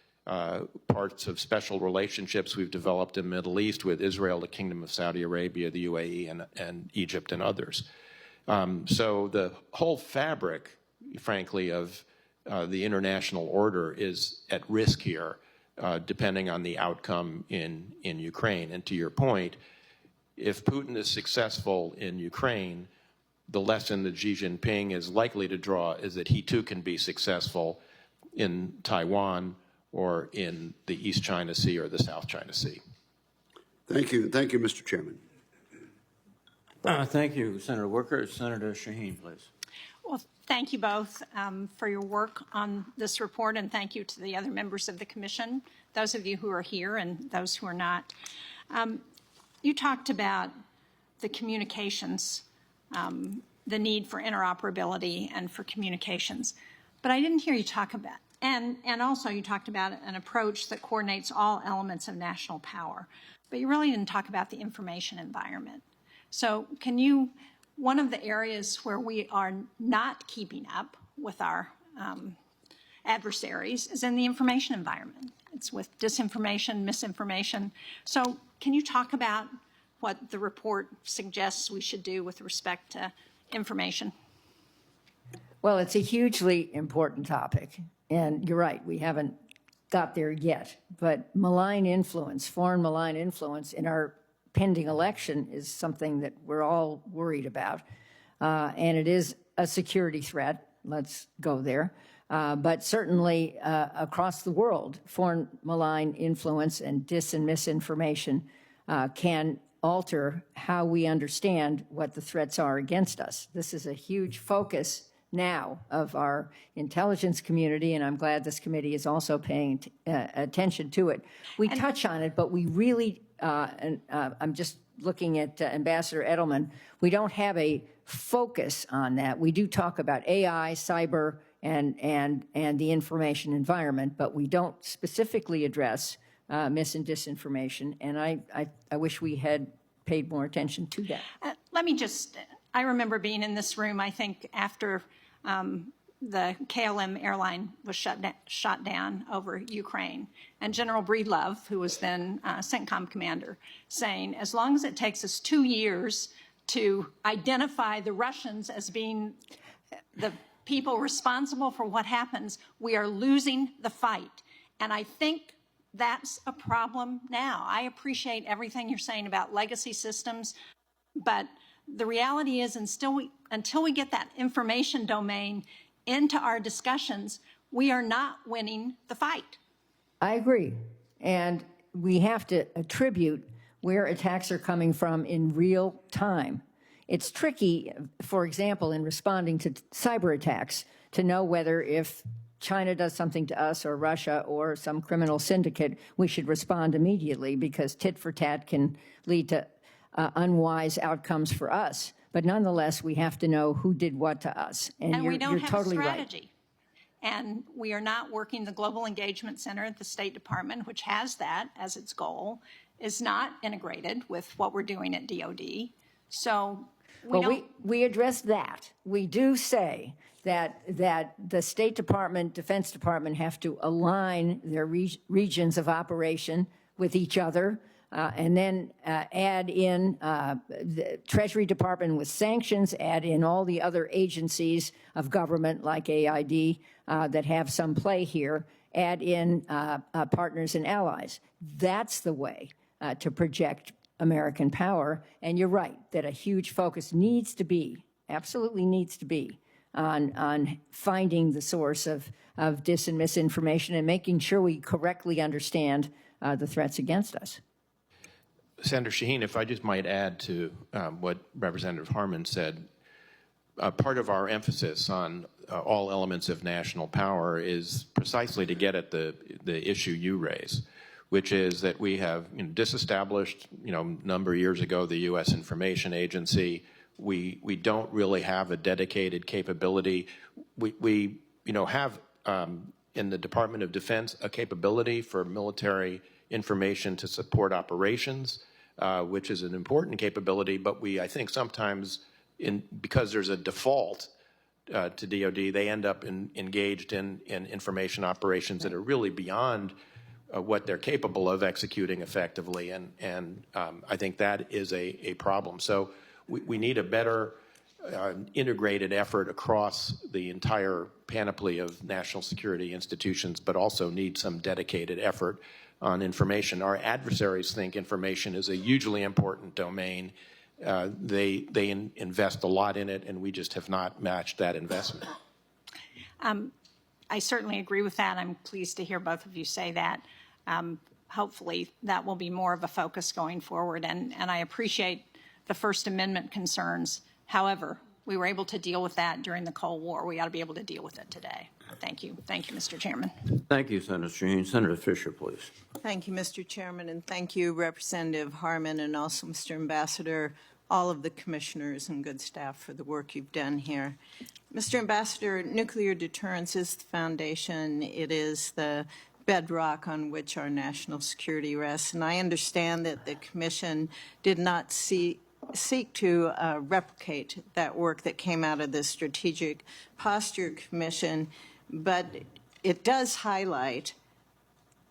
parts of special relationships we've developed in the Middle East with Israel, the Kingdom of Saudi Arabia, the UAE, and Egypt and others. So the whole fabric, frankly, of the international order is at risk here, depending on the outcome in Ukraine. And to your point, if Putin is successful in Ukraine, the lesson that Xi Jinping is likely to draw is that he too can be successful in Taiwan or in the East China Sea or the South China Sea.
Thank you. Thank you, Mr. Chairman.
Thank you, Senator Wicker. Senator Shaheen, please.
Well, thank you both for your work on this report, and thank you to the other members of the Commission, those of you who are here and those who are not. You talked about the communications, the need for interoperability and for communications, but I didn't hear you talk about, and also you talked about an approach that coordinates all elements of national power, but you really didn't talk about the information environment. So can you, one of the areas where we are not keeping up with our adversaries is in the information environment. It's with disinformation, misinformation. So can you talk about what the report suggests we should do with respect to information?
Well, it's a hugely important topic. And you're right, we haven't got there yet. But malign influence, foreign malign influence in our pending election is something that we're all worried about. And it is a security threat. Let's go there. But certainly across the world, foreign malign influence and dis and misinformation can alter how we understand what the threats are against us. This is a huge focus now of our intelligence community, and I'm glad this committee is also paying attention to it. We touch on it, but we really, I'm just looking at Ambassador Edelman, we don't have a focus on that. We do talk about AI, cyber, and the information environment, but we don't specifically address mis and disinformation, and I wish we had paid more attention to that.
Let me just, I remember being in this room, I think, after the KLM airline was shot down over Ukraine, and General Breedlove, who was then CENTCOM commander, saying, as long as it takes us 2 years to identify the Russians as being the people responsible for what happens, we are losing the fight. And I think that's a problem now. I appreciate everything you're saying about legacy systems, but the reality is until we get that information domain into our discussions, we are not winning the fight.
I agree. And we have to attribute where attacks are coming from in real time. It's tricky, for example, in responding to cyber attacks, to know whether if China does something to us or Russia or some criminal syndicate, we should respond immediately, because tit for tat can lead to unwise outcomes for us. But nonetheless, we have to know who did what to us. And
we don't
you're
have
totally
a strategy.
Right.
And we are not working. The Global Engagement Center at the State Department, which has that as its goal, is not integrated with what we're doing at DOD. So
we address that. We do say that the State Department, Defense Department have to align their regions of operation with each other. and then add in the Treasury Department with sanctions, add in all the other agencies of government like AID that have some play here, add in partners and allies. That's the way to project American power. And you're right that a huge focus needs to be, absolutely needs to be, on finding the source of dis and misinformation and making sure we correctly understand the threats against us.
Senator Shaheen, if I just might add to what Representative Harman said, part of our emphasis on all elements of national power is precisely to get at the issue you raise, which is that we have disestablished, a number of years ago, the U.S. Information Agency. We don't really have a dedicated capability. We have in the Department of Defense a capability for military information to support operations, which is an important capability, but I think sometimes because there's a default to DOD, they end up engaged in information operations that are really beyond what they're capable of executing effectively, and I think that is a problem. So we need a better integrated effort across the entire panoply of national security institutions, but also need some dedicated effort on information. Our adversaries think information is a hugely important domain. They invest a lot in it, and we just have not matched that investment.
I certainly agree with that. I'm pleased to hear both of you say that. Hopefully that will be more of a focus going forward, and I appreciate the First Amendment concerns. However, we were able to deal with that during the Cold War. We ought to be able to deal with it today. Thank you. Thank you, Mr. Chairman.
Thank you, Senator Shaheen. Senator Fisher, please.
Thank you, Mr. Chairman, and thank you, Representative Harman, and also Mr. Ambassador, all of the commissioners and good staff for the work you've done here. Mr. Ambassador, nuclear deterrence is the foundation. It is the bedrock on which our national security rests, and I understand that the Commission did not seek to replicate that work that came out of the Strategic Posture Commission, but it does highlight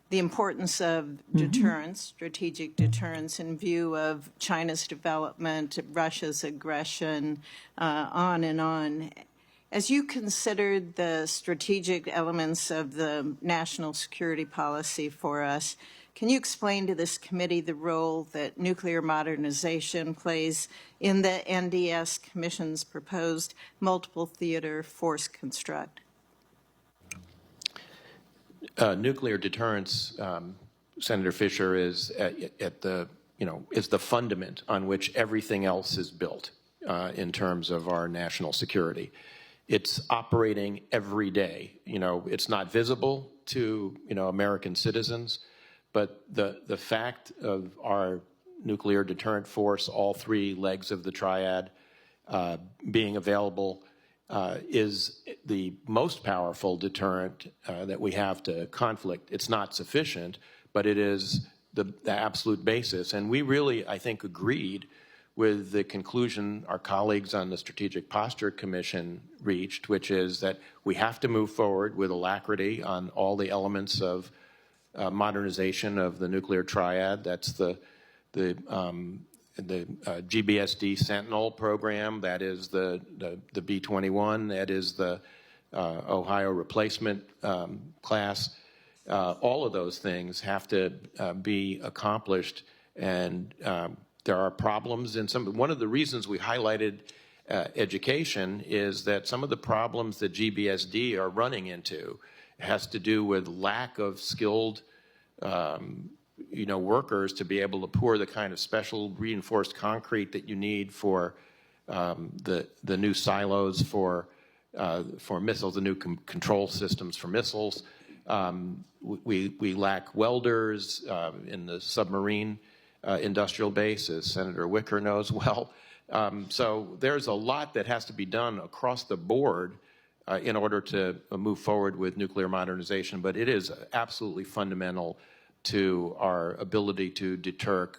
the importance of deterrence, strategic deterrence, in view of China's development, Russia's aggression, on and on. As you considered the strategic elements of the national security policy for us, can you explain to this committee the role that nuclear modernization plays in the NDS Commission's proposed multiple theater force construct?
Nuclear deterrence, Senator Fisher, is is the fundament on which everything else is built in terms of our national security. It's operating every day. It's not visible to American citizens, but the fact of our nuclear deterrent force, all three legs of the triad, being available is the most powerful deterrent that we have to conflict. It's not sufficient, but it is the absolute basis. And we really, I think, agreed with the conclusion our colleagues on the Strategic Posture Commission reached, which is that we have to move forward with alacrity on all the elements of modernization of the nuclear triad. That's the GBSD Sentinel program, that is the B-21, that is the Ohio replacement class. All of those things have to be accomplished, and there are problems in some. One of the reasons we highlighted education is that some of the problems that GBSD are running into has to do with lack of skilled workers to be able to pour the kind of special reinforced concrete that you need for the new silos for missiles, the new control systems for missiles. We lack welders in the submarine industrial base, as Senator Wicker knows well. So there's a lot that has to be done across the board in order to move forward with nuclear modernization, but it is absolutely fundamental to our ability to deter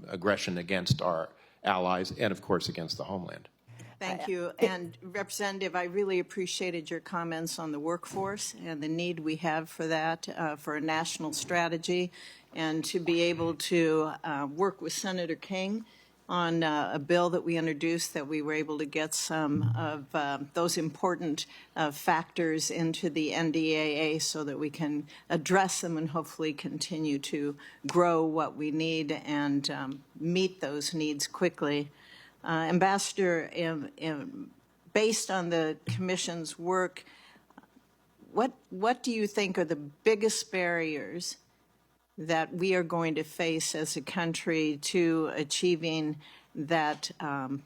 aggression against our allies and, of course, against the homeland.
Thank you. And Representative, I really appreciated your comments on the workforce and the need we have for that, for a national strategy, and to be able to work with Senator King on a bill that we introduced, that we were able to get some of those important factors into the NDAA so that we can address them and hopefully continue to grow what we need and meet those needs quickly. Ambassador, based on the Commission's work, what do you think are the biggest barriers that we are going to face as a country to achieving that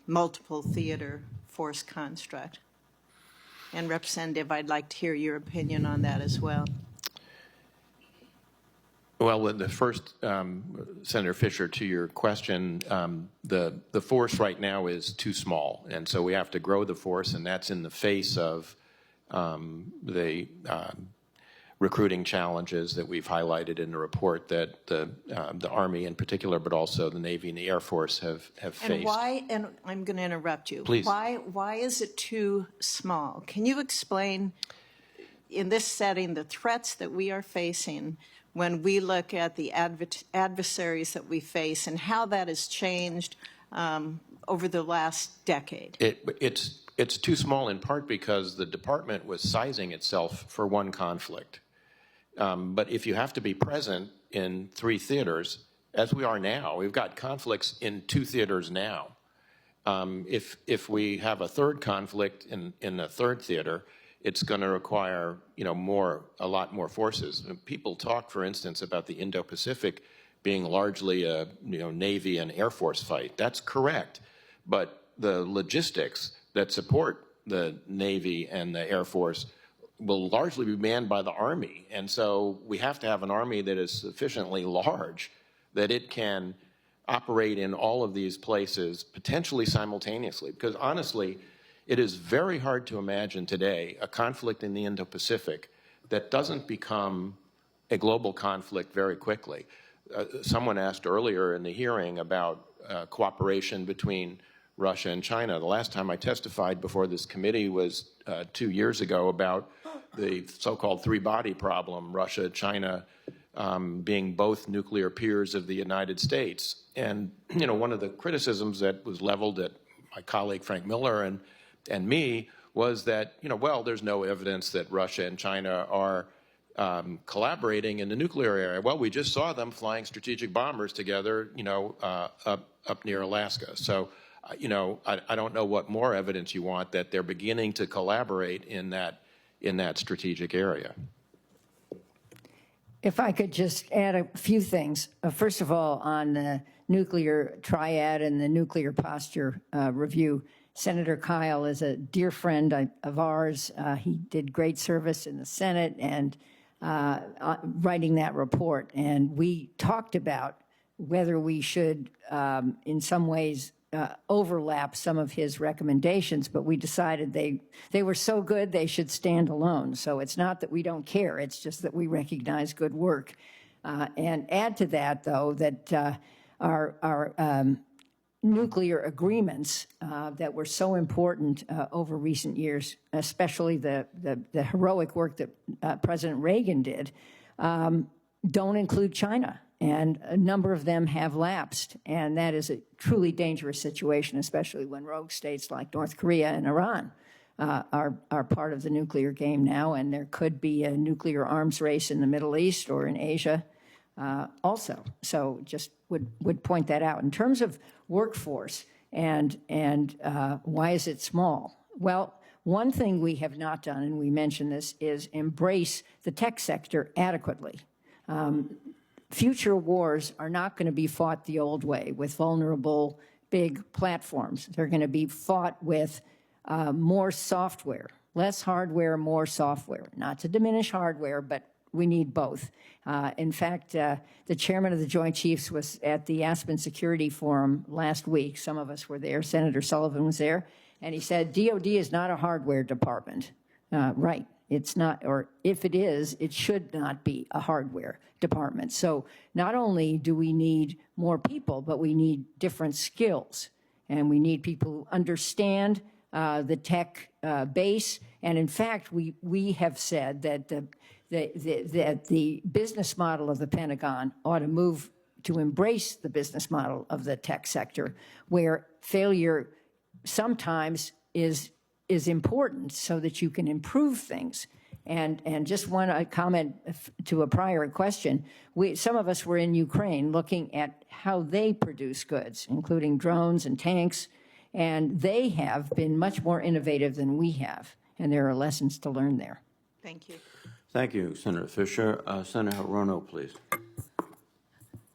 multiple theater force construct? And Representative, I'd like to hear your opinion on that as well.
Well, the first, Senator Fisher, to your question, the force right now is too small, and so we have to grow the force, and that's in the face of the recruiting challenges that we've highlighted in the report that the Army in particular, but also the Navy and the Air Force have faced.
And why, and I'm going to interrupt you.
Please.
Why is it too small? Can you explain, in this setting, the threats that we are facing when we look at the adversaries that we face and how that has changed over the last decade?
It's too small in part because the department was sizing itself for one conflict. But if you have to be present in 3 theaters, as we are now, we've got conflicts in 2 theaters now. If we have a third conflict in a third theater, it's going to require, a lot more forces. People talk, for instance, about the Indo-Pacific being largely a, Navy and Air Force fight. That's correct, but the logistics that support the Navy and the Air Force will largely be manned by the Army. And so we have to have an Army that is sufficiently large that it can operate in all of these places potentially simultaneously. Because honestly, it is very hard to imagine today a conflict in the Indo-Pacific that doesn't become a global conflict very quickly. Someone asked earlier in the hearing about cooperation between Russia and China. The last time I testified before this committee was 2 years ago about the so-called 3-body problem, Russia, China being both nuclear peers of the United States. And, one of the criticisms that was leveled at my colleague Frank Miller and me was that, well, there's no evidence that Russia and China are collaborating in the nuclear area. Well, we just saw them flying strategic bombers together, up near Alaska. So, I don't know what more evidence you want that they're beginning to collaborate in that strategic area.
If I could just add a few things. First of all, on the nuclear triad and the nuclear posture review, Senator Kyle is a dear friend of ours. He did great service in the Senate and writing that report. And we talked about whether we should, in some ways, overlap some of his recommendations, but we decided they were so good they should stand alone. So it's not that we don't care, it's just that we recognize good work. And add to that, though, that our nuclear agreements that were so important over recent years, especially the heroic work that President Reagan did, don't include China. And a number of them have lapsed, and that is a truly dangerous situation, especially when rogue states like North Korea and Iran are part of the nuclear game now, and there could be a nuclear arms race in the Middle East or in Asia also. So just would point that out. In terms of workforce and why is it small? Well, one thing we have not done, and we mentioned this, is embrace the tech sector adequately. Future wars are not going to be fought the old way with vulnerable big platforms. They're going to be fought with more software, less hardware, more software. Not to diminish hardware, but we need both. In fact, the chairman of the Joint Chiefs was at the Aspen Security Forum last week. Some of us were there. Senator Sullivan was there. And he said, DOD is not a hardware department. Right. It's not, or if it is, it should not be a hardware department. So not only do we need more people, but we need different skills. And we need people who understand the tech base. And in fact, we have said that the business model of the Pentagon ought to move to embrace the business model of the tech sector, where failure sometimes is important so that you can improve things. And just want to comment to a prior question. Some of us were in Ukraine looking at how they produce goods, including drones and tanks, and they have been much more innovative than we have, and there are lessons to learn there.
Thank you.
Thank you, Senator Fisher. Senator Hirono, please.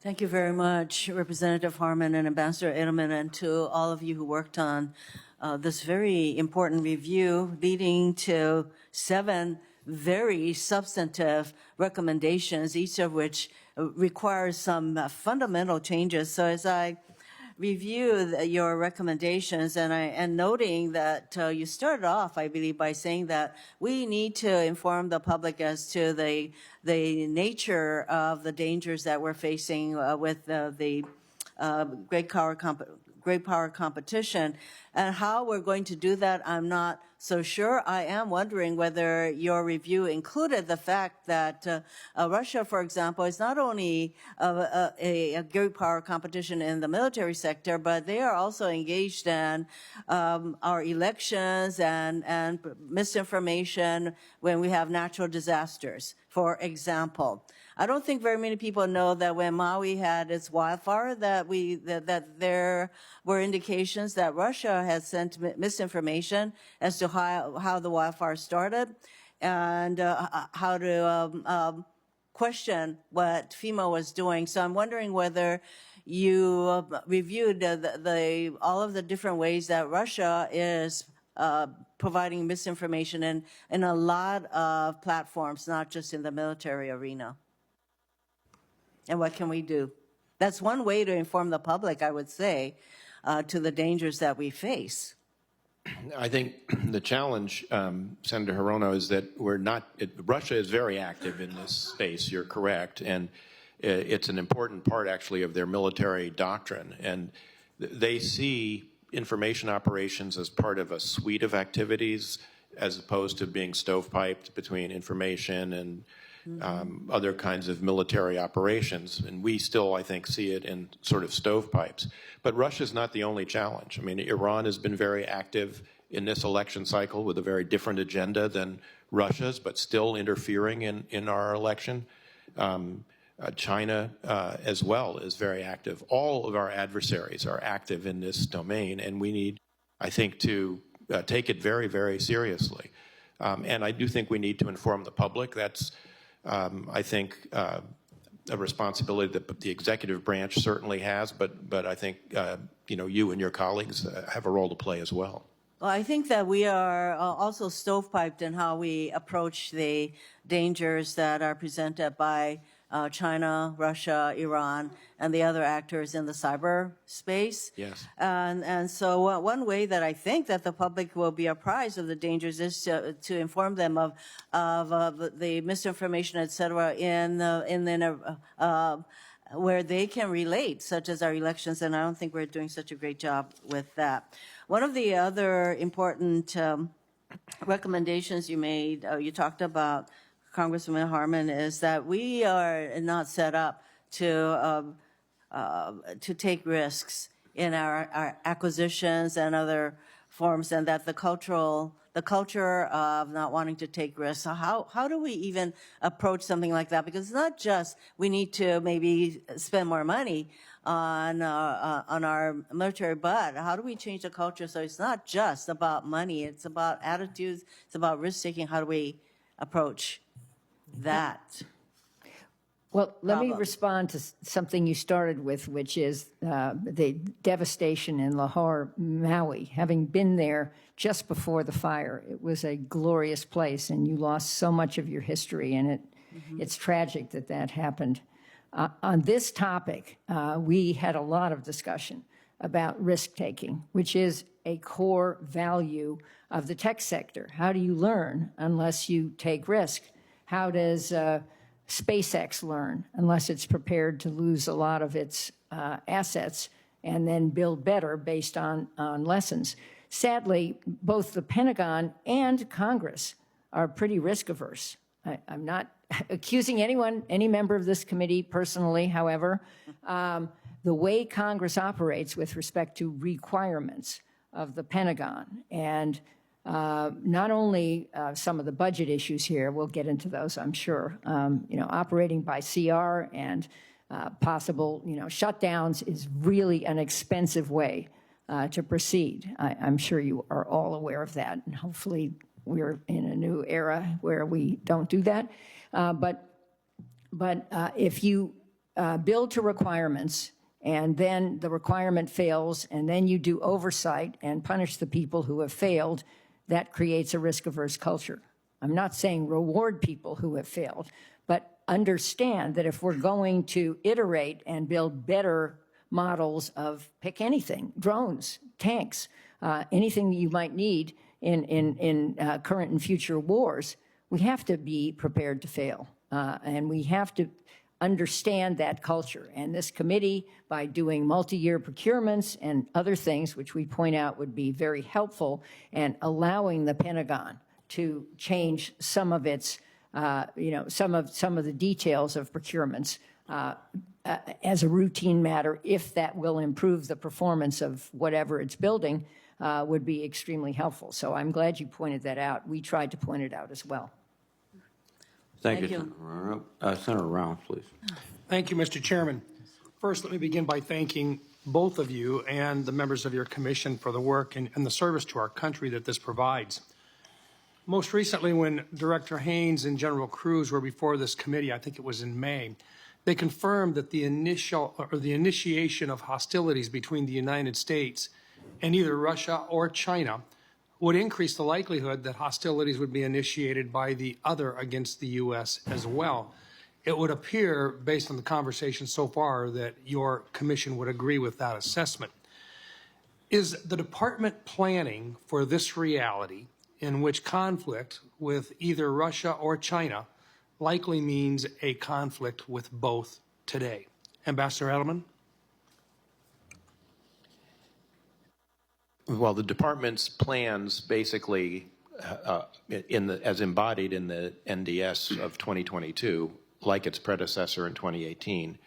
Thank you very much, Representative Harman and Ambassador Edelman, and to all of you who worked on this very important review leading to 7 very substantive recommendations, each of which requires some fundamental changes. So as I review your recommendations, and noting that you started off, I believe, by saying that we need to inform the public as to the nature of the dangers that we're facing with the great power competition, and how we're going to do that, I'm not so sure. I am wondering whether your review included the fact that Russia, for example, is not only a great power competition in the military sector, but they are also engaged in our elections and misinformation when we have natural disasters, for example. I don't think very many people know that when Maui had its wildfire, that there were indications that Russia had sent misinformation as to how the wildfire started and how to question what FEMA was doing. So I'm wondering whether you reviewed all of the different ways that Russia is providing misinformation in a lot of platforms, not just in the military arena. And what can we do? That's one way to inform the public, I would say, to the dangers that we face.
I think the challenge, Senator Hirono, is that Russia is very active in this space, you're correct, and it's an important part, actually, of their military doctrine. And they see information operations as part of a suite of activities as opposed to being stovepiped between information and other kinds of military operations. And we still, I think, see it in sort of stovepipes. But Russia's not the only challenge. I mean, Iran has been very active in this election cycle with a very different agenda than Russia's, but still interfering in our election. China as well is very active. All of our adversaries are active in this domain, and we need, I think, to take it very, very seriously. And I do think we need to inform the public. That's I think a responsibility that the executive branch certainly has, but I think you and your colleagues have a role to play as well.
Well, I think that we are also stovepiped in how we approach the dangers that are presented by China, Russia, Iran, and the other actors in the cyberspace.
Yes.
And so one way that I think that the public will be apprised of the dangers is to inform them of the misinformation, et cetera, where they can relate, such as our elections, and I don't think we're doing such a great job with that. One of the other important recommendations you made, you talked about, Congresswoman Harman, is that we are not set up to take risks in our acquisitions and other forms, and that the culture of not wanting to take risks. So how do we even approach something like that? Because it's not just we need to maybe spend more money on our military, but how do we change the culture so it's not just about money, it's about attitudes, it's about risk-taking. How do we approach that?
Well, let me respond to something you started with, which is the devastation in Lahore, Maui. Having been there just before the fire, it was a glorious place, and you lost so much of your history, and it's tragic that that happened. On this topic, we had a lot of discussion about risk-taking, which is a core value of the tech sector. How do you learn unless you take risk? How does SpaceX learn unless it's prepared to lose a lot of its assets and then build better based on lessons? sadly, both the Pentagon and Congress are pretty risk averse. I'm not accusing any member of this committee personally, however. The way Congress operates with respect to requirements of the Pentagon, and not only some of the budget issues here, we'll get into those, I'm sure, operating by CR and possible, shutdowns is really an expensive way to proceed. I'm sure you are all aware of that, and hopefully we're in a new era where we don't do that. But if you build to requirements and then the requirement fails and then you do oversight and punish the people who have failed, that creates a risk-averse culture. I'm not saying reward people who have failed, but understand that if we're going to iterate and build better models of, pick anything, drones, tanks, anything that you might need in current and future wars, we have to be prepared to fail. And we have to understand that culture. And this committee, by doing multi-year procurements and other things, which we point out would be very helpful, and allowing the Pentagon to change some of its, some of the details of procurements as a routine matter, if that will improve the performance of whatever it's building, would be extremely helpful. So I'm glad you pointed that out. We tried to point it out as well.
Thank you. Senator Rounds, please.
Thank you, Mr. Chairman. First, let me begin by thanking both of you and the members of your commission for the work and the service to our country that this provides. Most recently, when Director Haynes and General Cruz were before this committee, I think it was in May, they confirmed that the initiation of hostilities between the United States and either Russia or China would increase the likelihood that hostilities would be initiated by the other against the U.S. as well. It would appear, based on the conversation so far, that your commission would agree with that assessment. Is the department planning for this reality in which conflict with either Russia or China likely means a conflict with both today? Ambassador Edelman?
Well, the department's plans basically, as embodied in the NDS of 2022, like its predecessor in 2018,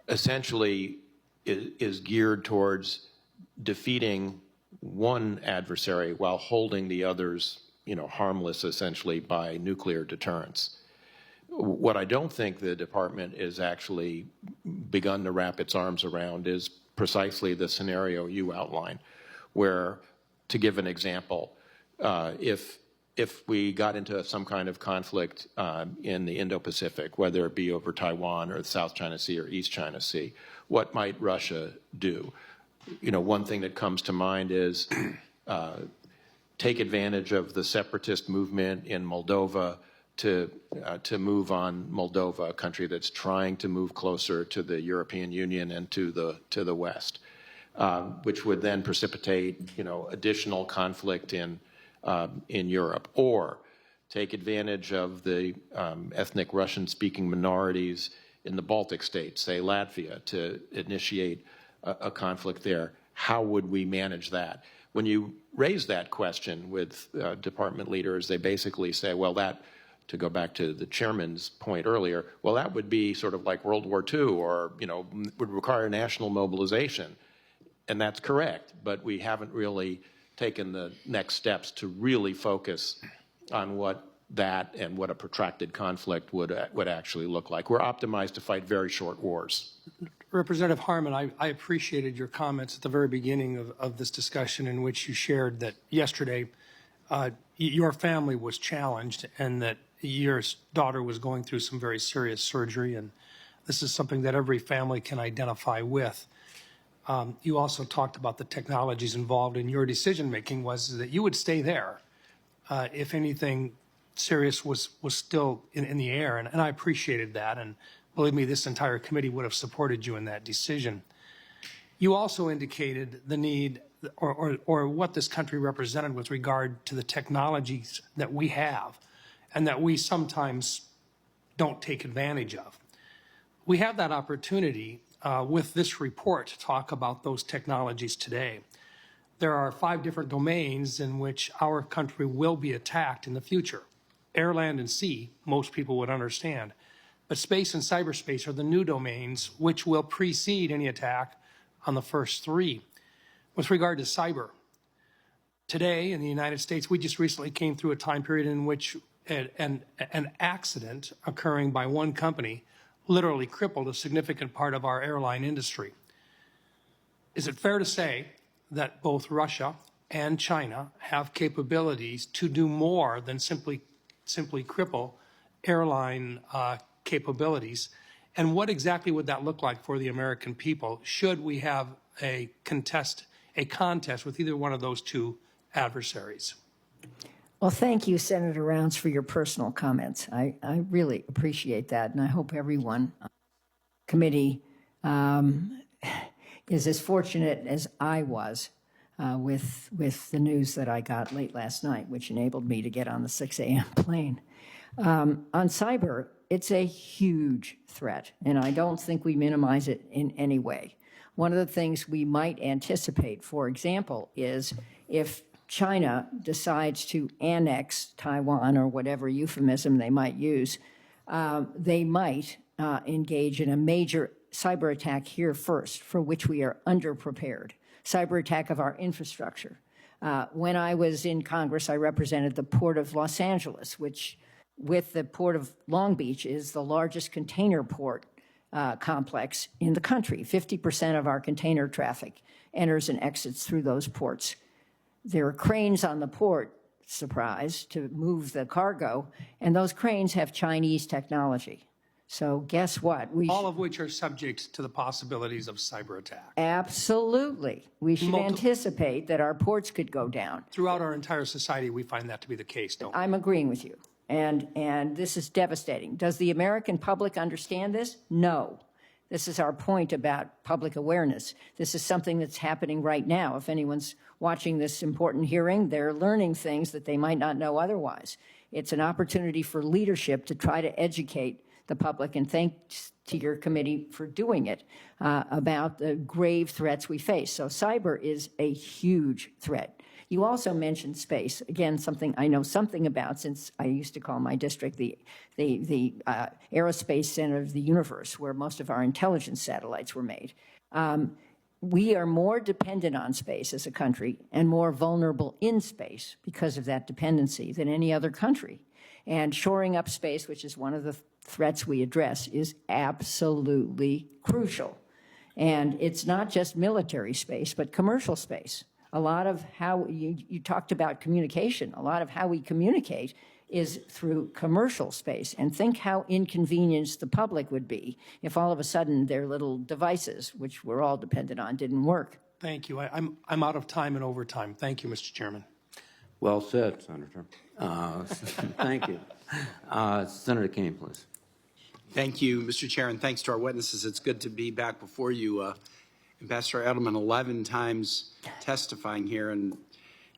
essentially is geared towards defeating one adversary while holding the others, harmless essentially by nuclear deterrence. What I don't think the department is actually begun to wrap its arms around is precisely the scenario you outlined, where, to give an example, if we got into some kind of conflict in the Indo-Pacific, whether it be over Taiwan or the South China Sea or East China Sea, what might Russia do? One thing that comes to mind is take advantage of the separatist movement in Moldova to move on Moldova, a country that's trying to move closer to the European Union and to the West, which would then precipitate, additional conflict in Europe, or take advantage of the ethnic Russian-speaking minorities in the Baltic states, say Latvia, to initiate a conflict there. How would we manage that? When you raise that question with department leaders, they basically say, well, that, to go back to the chairman's point earlier, well, that would be sort of like World War II, or, would require national mobilization. And that's correct, but we haven't really taken the next steps to really focus on what that and what a protracted conflict would actually look like. We're optimized to fight very short wars.
Representative Harman, I appreciated your comments at the very beginning of this discussion, in which you shared that yesterday your family was challenged and that your daughter was going through some very serious surgery, and this is something that every family can identify with. You also talked about the technologies involved in your decision-making was that you would stay there if anything serious was still in the air, and I appreciated that, and believe me, this entire committee would have supported you in that decision. You also indicated the need or what this country represented with regard to the technologies that we have and that we sometimes don't take advantage of. We have that opportunity with this report to talk about those technologies today. there are 5 different domains in which our country will be attacked in the future. Air, land, and sea, most people would understand. But space and cyberspace are the new domains which will precede any attack on the first 3. With regard to cyber, today in the United States, we just recently came through a time period in which an accident occurring by one company literally crippled a significant part of our airline industry. Is it fair to say that both Russia and China have capabilities to do more than simply cripple airline capabilities? And what exactly would that look like for the American people should we have a contest with either one of those 2 adversaries?
Well, thank you, Senator Rounds, for your personal comments. I really appreciate that, and I hope everyone on the committee is as fortunate as I was with the news that I got late last night, which enabled me to get on the 6 a.m. plane. On cyber, it's a huge threat, and I don't think we minimize it in any way. One of the things we might anticipate, for example, is if China decides to annex Taiwan, or whatever euphemism they might use, they might engage in a major cyber attack here first, for which we are underprepared. Cyber attack of our infrastructure. When I was in Congress, I represented the Port of Los Angeles, which, with the Port of Long Beach, is the largest container port complex in the country. 50% of our container traffic enters and exits through those ports. There are cranes on the port, surprise, to move the cargo, and those cranes have Chinese technology. So guess what?
All of which are subject to the possibilities of cyber attack.
Absolutely. We should anticipate that our ports could go down.
Throughout our entire society, we find that to be the case, don't we?
I'm agreeing with you. And this is devastating. Does the American public understand this? No. This is our point about public awareness. This is something that's happening right now. If anyone's watching this important hearing, they're learning things that they might not know otherwise. It's an opportunity for leadership to try to educate the public, and thanks to your committee for doing it, about the grave threats we face. So cyber is a huge threat. You also mentioned space. Again, something I know something about, since I used to call my district the Aerospace Center of the Universe, where most of our intelligence satellites were made. We are more dependent on space as a country and more vulnerable in space because of that dependency than any other country. And shoring up space, which is one of the threats we address, is absolutely crucial. And it's not just military space, but commercial space. A lot of how you talked about communication, a lot of how we communicate is through commercial space. And think how inconvenienced the public would be if all of a sudden their little devices, which we're all dependent on, didn't work.
Thank you. I'm out of time and overtime. Thank you, Mr. Chairman.
Well said, Senator. Thank you. Senator Kane, please.
Thank you, Mr. Chair, and thanks to our witnesses. It's good to be back before you. Ambassador Edelman, 11 times testifying here, and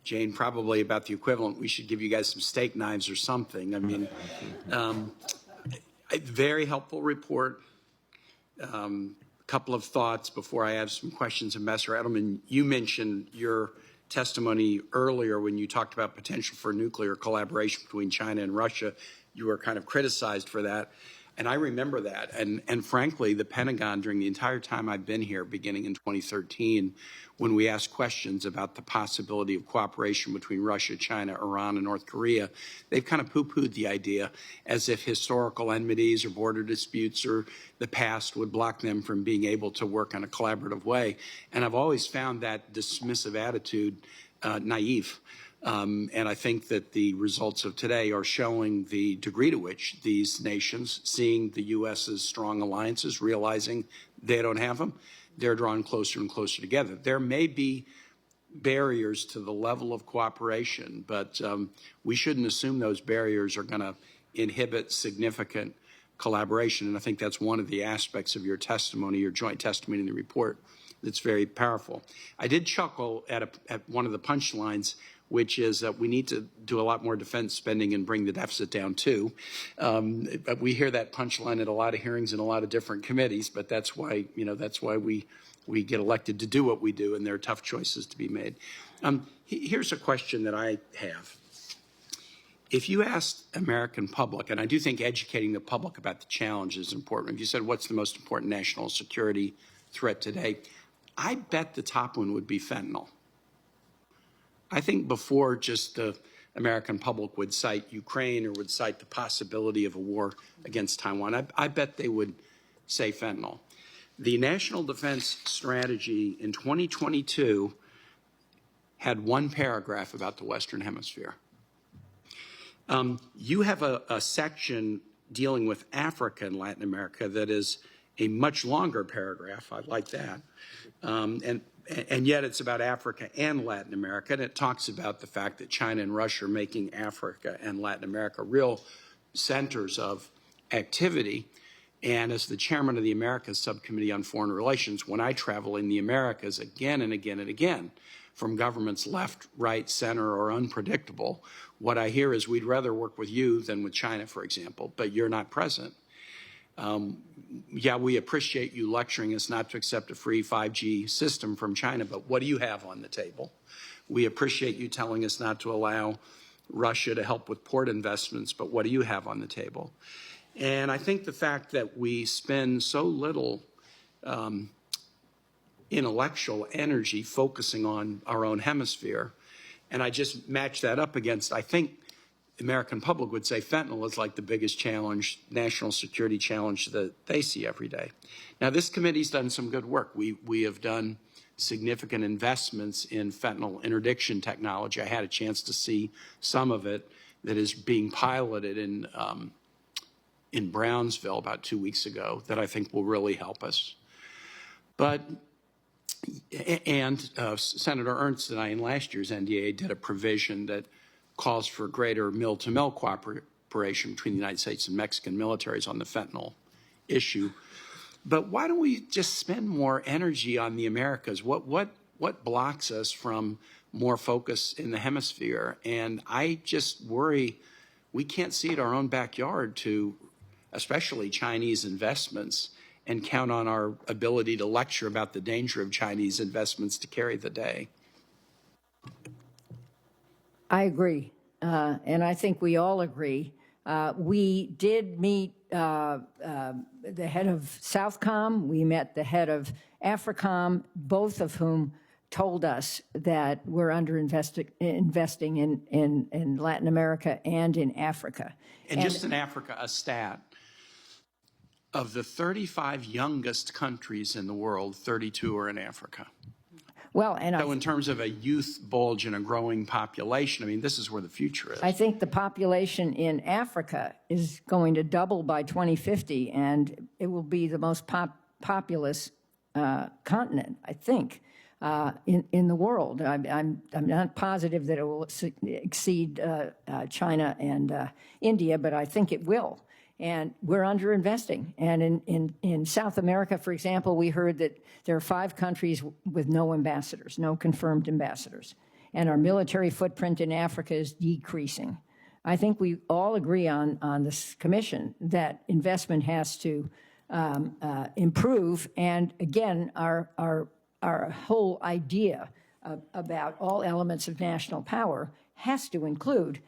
Jane, probably about the equivalent. We should give you guys some steak knives or something. I mean, a very helpful report. A couple of thoughts before I have some questions. Ambassador Edelman, you mentioned your testimony earlier when you talked about potential for nuclear collaboration between China and Russia. You were kind of criticized for that. And I remember that. And frankly, the Pentagon, during the entire time I've been here, beginning in 2013, when we asked questions about the possibility of cooperation between Russia, China, Iran, and North Korea, they've kind of poo-pooed the idea as if historical enmities or border disputes or the past would block them from being able to work in a collaborative way. And I've always found that dismissive attitude naive. And I think that the results of today are showing the degree to which these nations, seeing the U.S.'s strong alliances, realizing they don't have them, they're drawing closer and closer together. There may be barriers to the level of cooperation, but we shouldn't assume those barriers are going to inhibit significant collaboration. And I think that's one of the aspects of your testimony, your joint testimony in the report, that's very powerful. I did chuckle at one of the punchlines, which is that we need to do a lot more defense spending and bring the deficit down too. We hear that punchline at a lot of hearings in a lot of different committees, but that's why, that's why we we get elected to do what we do, and there are tough choices to be made. Here's a question that I have. If you asked American public, and I do think educating the public about the challenge is important. If you said, what's the most important national security threat today? I bet the top one would be fentanyl. I think before just the American public would cite Ukraine or would cite the possibility of a war against Taiwan, I bet they would say fentanyl. The National Defense Strategy in 2022 had one paragraph about the Western Hemisphere. You have a section dealing with Africa and Latin America that is a much longer paragraph. I like that. And yet it's about Africa and Latin America, and it talks about the fact that China and Russia are making Africa and Latin America real centers of activity. And as the chairman of the Americas Subcommittee on Foreign Relations, when I travel in the Americas again and again and again, from governments left, right, center, or unpredictable, what I hear is we'd rather work with you than with China, for example, but you're not present. Yeah, we appreciate you lecturing us not to accept a free 5G system from China, but what do you have on the table? We appreciate you telling us not to allow Russia to help with port investments, but what do you have on the table? And I think the fact that we spend so little intellectual energy focusing on our own hemisphere, and I just match that up against, I think the American public would say fentanyl is like the biggest challenge, national security challenge that they see every day. Now, this committee's done some good work. We have done significant investments in fentanyl interdiction technology. I had a chance to see some of it that is being piloted in Brownsville about 2 weeks ago that I think will really help us. But Senator Ernst and I in last year's NDA did a provision that calls for greater mill-to-mill cooperation between the United States and Mexican militaries on the fentanyl issue. But why don't we just spend more energy on the Americas? What blocks us from more focus in the hemisphere? And I just worry we can't see at our own backyard to, especially Chinese investments, and count on our ability to lecture about the danger of Chinese investments to carry the day.
I agree, and I think we all agree. We did meet the head of Southcom. We met the head of AFRICOM, both of whom told us that we're investing in Latin America and in Africa.
And just in Africa, a stat. Of the 35 youngest countries in the world, 32 are in Africa.
Well, and
so in terms of a youth bulge and a growing population, I mean, this is where the future is.
I think the population in Africa is going to double by 2050, and it will be the most populous continent, I think, in the world. I'm not positive that it will exceed China and India, but I think it will. And we're underinvesting. And in South America, for example, we heard that there are 5 countries with no ambassadors, no confirmed ambassadors. And our military footprint in Africa is decreasing. I think we all agree on this commission that investment has to improve. And again, our whole idea about all elements of national power has to include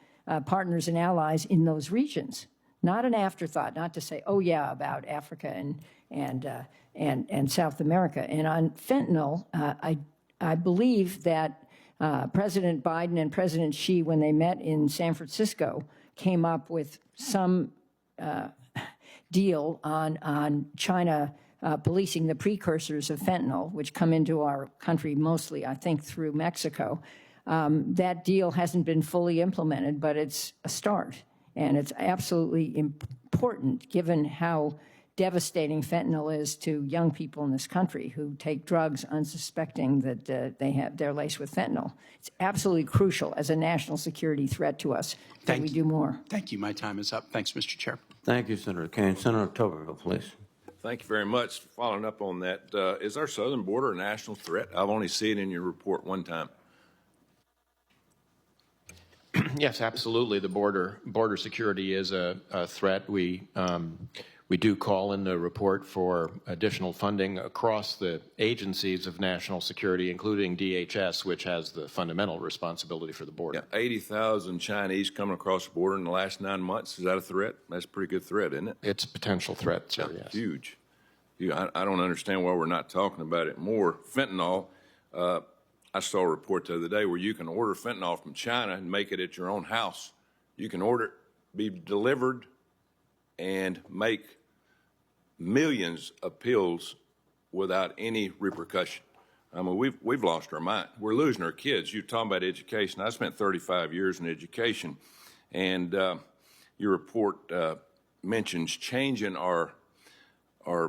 partners and allies in those regions. Not an afterthought, not to say, oh yeah, about Africa and South America. And on fentanyl, I believe that President Biden and President Xi, when they met in San Francisco, came up with some deal on China policing the precursors of fentanyl, which come into our country mostly, I think, through Mexico. That deal hasn't been fully implemented, but it's a start. And it's absolutely important, given how devastating fentanyl is to young people in this country who take drugs unsuspecting that they're laced with fentanyl. It's absolutely crucial as a national security threat to us that we do more.
Thank you. My time is up. Thanks, Mr. Chair.
Thank you, Senator Kane. Senator Tuberville, please.
Thank you very much. Following up on that, is our southern border a national threat? I've only seen it in your report one time.
Yes, absolutely. The border security is a threat. We We do call in the report for additional funding across the agencies of national security, including DHS, which has the fundamental responsibility for the border.
Yeah, 80,000 Chinese coming across the border in the last 9 months. Is that a threat? That's a pretty good threat, isn't it?
It's a potential threat, sir,
Yeah,
yes.
huge. I don't understand why we're not talking about it more. Fentanyl, I saw a report the other day where you can order fentanyl from China and make it at your own house. You can order it, be delivered, and make millions of pills without any repercussion. I mean, we've lost our mind. We're losing our kids. You're talking about education. I spent 35 years in education, and your report mentions changing our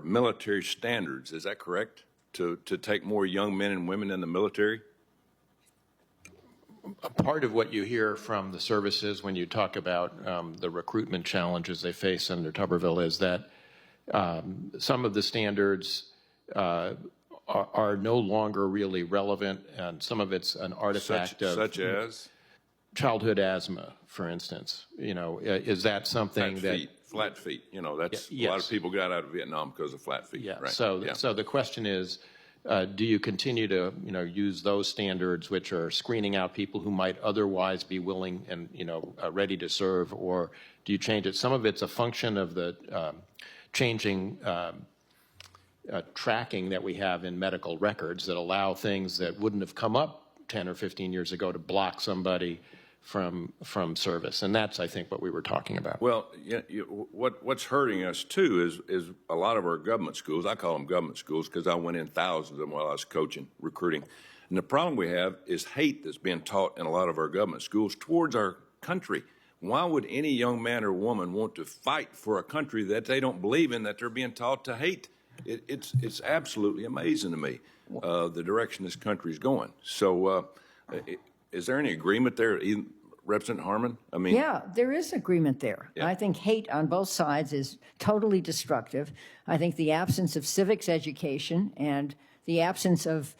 military standards. Is that correct? To take more young men and women in the military?
A part of what you hear from the services when you talk about the recruitment challenges they face under Tuberville is that some of the standards are no longer really relevant, and some of it's an artifact of
such as
childhood asthma, for instance. You know, is that something
flat feet? You know, that's
yes.
A lot of people got out of Vietnam because of flat feet.
Yeah.
Right.
So the question is, do you continue to use those standards, which are screening out people who might otherwise be willing and ready to serve, or do you change it? Some of it's a function of the changing tracking that we have in medical records that allow things that wouldn't have come up 10 or 15 years ago to block somebody from service, and that's, I think, what we were talking about.
Well, what's hurting us too is a lot of our government schools. I call them government schools because I went in thousands of them while I was coaching, recruiting. And the problem we have is hate that's being taught in a lot of our government schools towards our country. Why would any young man or woman want to fight for a country that they don't believe in, that they're being taught to hate? It's absolutely amazing to me the direction this country is going. So. Is there any agreement there, Representative Harman? I mean,
yeah, there is agreement there.
Yeah.
I think hate on both sides is totally destructive. I think the absence of civics education and the absence of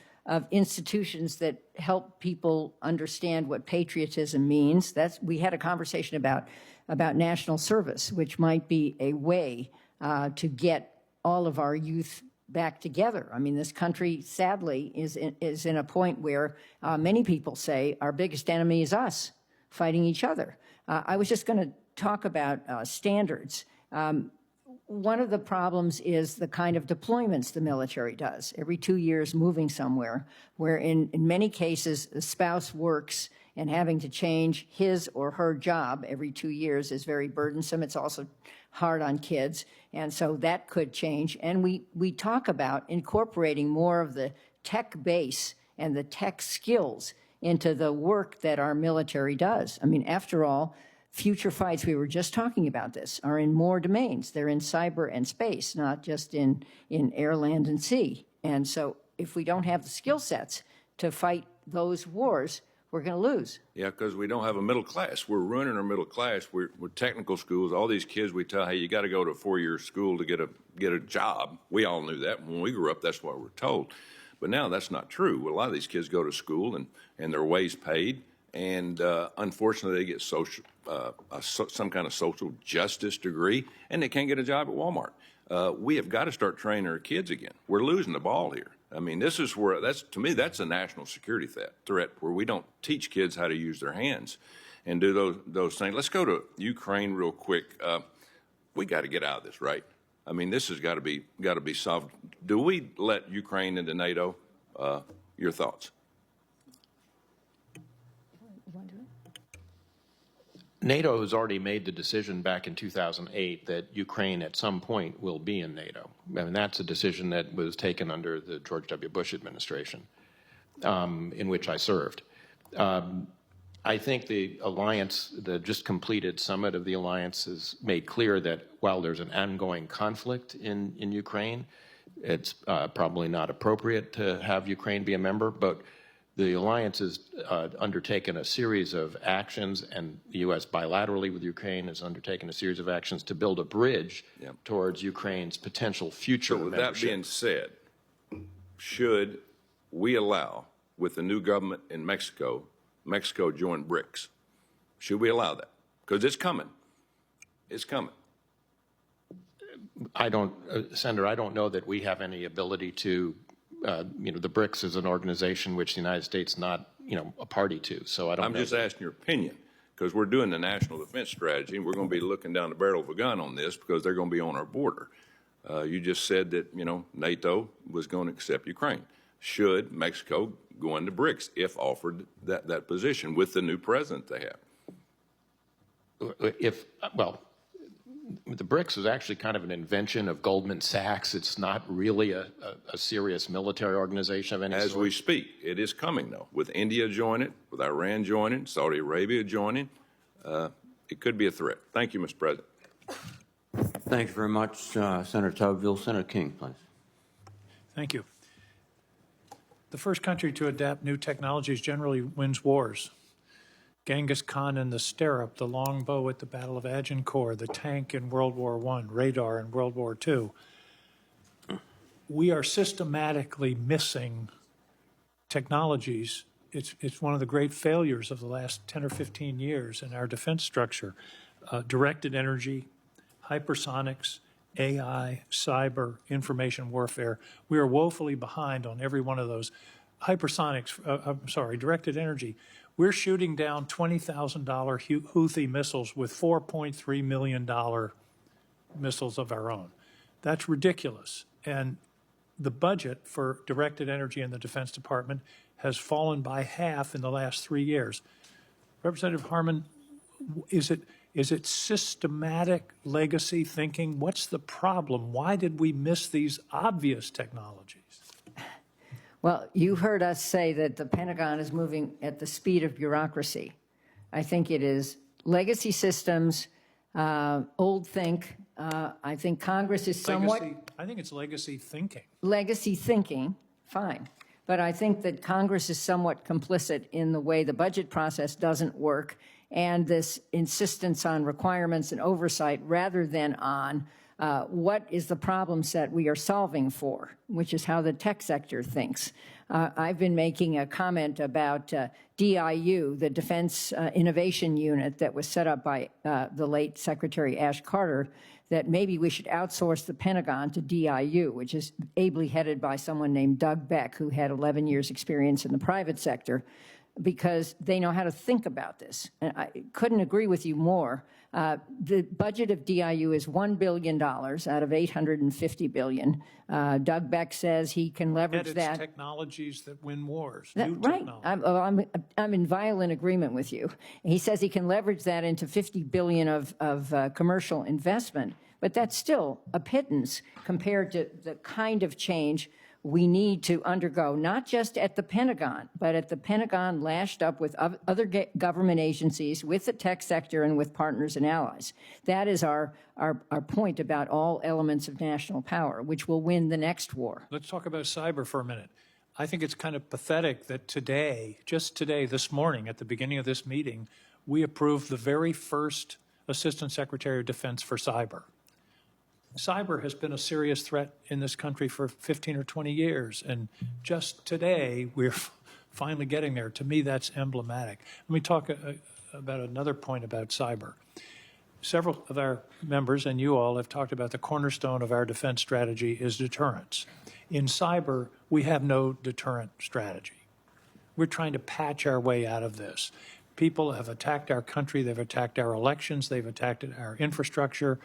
institutions that help people understand what patriotism means. We had a conversation about national service, which might be a way to get all of our youth back together. I mean, this country, sadly, is in a point where many people say our biggest enemy is us fighting each other. I was just going to talk about standards. One of the problems is the kind of deployments the military does, every 2 years moving somewhere, where in many cases the spouse works and having to change his or her job every 2 years is very burdensome. It's also hard on kids, and so that could change. And we talk about incorporating more of the tech base and the tech skills into the work that our military does. I mean, after all, future fights, we were just talking about this, are in more domains. They're in cyber and space, not just in air, land, and sea. And so if we don't have the skill sets to fight those wars, we're going to lose.
Yeah, because we don't have a middle class. We're ruining our middle class. We're technical schools. All these kids we tell, hey, you got to go to a 4-year school to get a job. We all knew that when we grew up. That's what we're told. But now that's not true. A lot of these kids go to school and their way's paid, and unfortunately they get some kind of social justice degree, and they can't get a job at Walmart. We have got to start training our kids again. We're losing the ball here. I mean, this is where to me that's a national security threat where we don't teach kids how to use their hands and do those things. Let's go to Ukraine real quick. We got to get out of this, right? I mean, this has got to be solved. Do we let Ukraine into NATO? Your thoughts?
NATO has already made the decision back in 2008 that Ukraine at some point will be in NATO. I mean, that's a decision that was taken under the George W. Bush administration, in which I served. I think the alliance, the just completed summit of the alliance has made clear that while there's an ongoing conflict in Ukraine, it's probably not appropriate to have Ukraine be a member, but the alliance has undertaken a series of actions, and the U.S. bilaterally with Ukraine has undertaken a series of actions to build a bridge towards Ukraine's potential future membership.
With that being said, should we allow, with the new government in Mexico join BRICS? Should we allow that? Because it's coming. It's coming.
I don't, Senator, I don't know that we have any ability to, the BRICS is an organization which the United States not, a party to. So I don't know.
I'm just asking your opinion, because we're doing the national defense strategy, and we're going to be looking down the barrel of a gun on this because they're going to be on our border. You just said that, NATO was going to accept Ukraine. Should Mexico go into BRICS if offered that position with the new president they have?
The BRICS is actually kind of an invention of Goldman Sachs. It's not really a serious military organization of any sort.
As we speak, it is coming, though, with India joining, with Iran joining, Saudi Arabia joining. It could be a threat. Thank you, Mr. President.
Thank you very much, Senator Tocqueville. Senator King, please.
Thank you. The first country to adapt new technologies generally wins wars. Genghis Khan in the stirrup, the longbow at the Battle of Agincourt, the tank in World War I, radar in World War II. We are systematically missing technologies. It's one of the great failures of the last 10 or 15 years in our defense structure. Directed energy, hypersonics, AI, cyber, information warfare. We are woefully behind on every one of those. Directed energy. We're shooting down $20,000 Houthi missiles with $4.3 million missiles of our own. That's ridiculous. And the budget for directed energy in the Defense Department has fallen by half in the last 3 years. Representative Harman, is it systematic legacy thinking? What's the problem? Why did we miss these obvious technologies?
Well, you heard us say that the Pentagon is moving at the speed of bureaucracy. I think it is legacy systems, old think. I think Congress is somewhat...
I think it's legacy thinking.
Legacy thinking, fine. But I think that Congress is somewhat complicit in the way the budget process doesn't work and this insistence on requirements and oversight rather than on what is the problem set we are solving for, which is how the tech sector thinks. I've been making a comment about DIU, the Defense Innovation Unit that was set up by the late Secretary Ash Carter, that maybe we should outsource the Pentagon to DIU, which is ably headed by someone named Doug Beck, who had 11 years experience in the private sector, because they know how to think about this. And I couldn't agree with you more. The budget of DIU is $1 billion out of $850 billion. Doug Beck says he can leverage
It's
that.
technologies that win wars.
Right. I'm in violent agreement with you. He says he can leverage that into $50 billion of commercial investment, but that's still a pittance compared to the kind of change we need to undergo, not just at the Pentagon, but at the Pentagon lashed up with other government agencies, with the tech sector, and with partners and allies. That is our point about all elements of national power, which will win the next war.
Let's talk about cyber for a minute. I think it's kind of pathetic that today, just today, this morning, at the beginning of this meeting, we approved the very first Assistant Secretary of Defense for cyber. Cyber has been a serious threat in this country for 15 or 20 years, and just today we're finally getting there. To me, that's emblematic. Let me talk about another point about cyber. Several of our members and you all have talked about the cornerstone of our defense strategy is deterrence. In cyber, we have no deterrent strategy. We're trying to patch our way out of this. People have attacked our country, they've attacked our elections, they've attacked our infrastructure.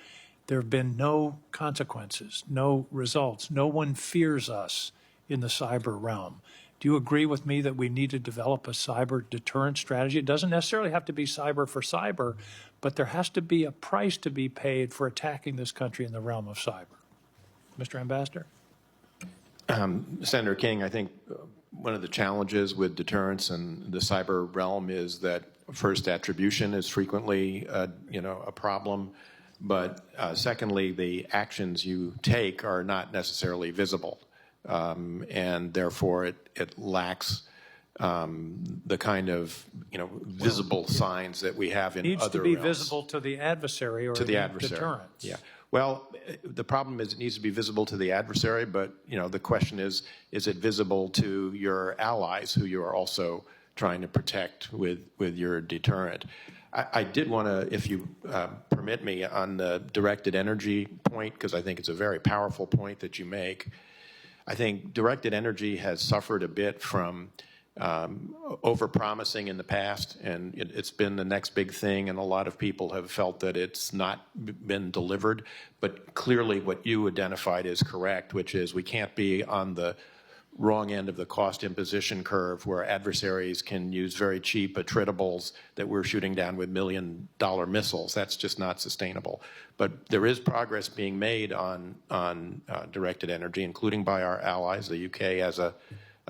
There have been no consequences, no results. No one fears us in the cyber realm. Do you agree with me that we need to develop a cyber deterrent strategy? It doesn't necessarily have to be cyber for cyber, but there has to be a price to be paid for attacking this country in the realm of cyber. Mr. Ambassador?
Senator King, I think one of the challenges with deterrence in the cyber realm is that first, attribution is frequently a problem. But secondly, the actions you take are not necessarily visible, and therefore it lacks the kind of visible signs that we have in other realms.
Needs to be visible to the adversary or
to the adversary.
Deterrence.
Yeah. Well, the problem is it needs to be visible to the adversary, but the question is it visible to your allies who you are also trying to protect with your deterrent? I did want to, if you permit me, on the directed energy point, because I think it's a very powerful point that you make. I think directed energy has suffered a bit from overpromising in the past, and it's been the next big thing, and a lot of people have felt that it's not been delivered. But clearly what you identified is correct, which is we can't be on the wrong end of the cost imposition curve where adversaries can use very cheap attritables that we're shooting down with $1 million missiles. That's just not sustainable. But there is progress being made on directed energy, including by our allies. The UK has a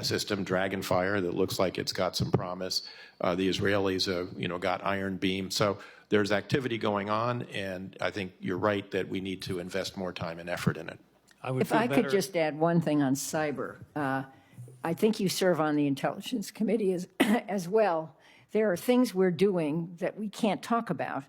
system, Dragonfire, that looks like it's got some promise. The Israelis have, got Iron Beam. So there's activity going on, and I think you're right that we need to invest more time and effort in it.
If I could just add one thing on cyber. I think you serve on the Intelligence Committee as well. There are things we're doing that we can't talk about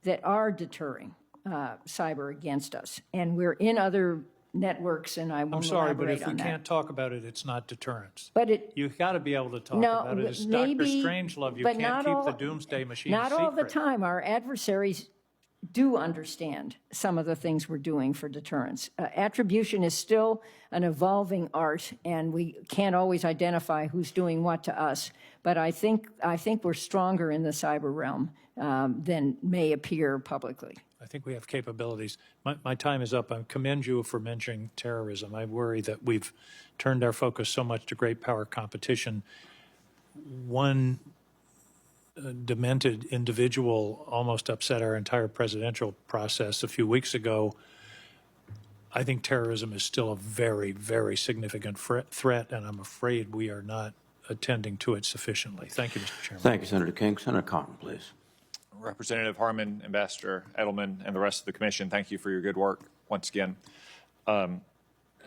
that are deterring cyber against us. And we're in other networks, and I won't
I'm sorry, but
elaborate
if we
on that.
can't talk about it, it's not deterrence.
But
You've got to be able to talk
No,
about it. It's
maybe,
Dr. Strangelove. You
but
can't
not
keep
all-
the doomsday machine
Not
secret.
all the time. Our adversaries do understand some of the things we're doing for deterrence. Attribution is still an evolving art, and we can't always identify who's doing what to us. But I think we're stronger in the cyber realm than may appear publicly.
I think we have capabilities. My time is up. I commend you for mentioning terrorism. I worry that we've turned our focus so much to great power competition. One demented individual almost upset our entire presidential process a few weeks ago. I think terrorism is still a very, very significant threat, and I'm afraid we are not attending to it sufficiently. Thank you, Mr. Chairman.
Thank you, Senator King. Senator Cotton, please.
Representative Harman, Ambassador Edelman, and the rest of the commission, thank you for your good work once again.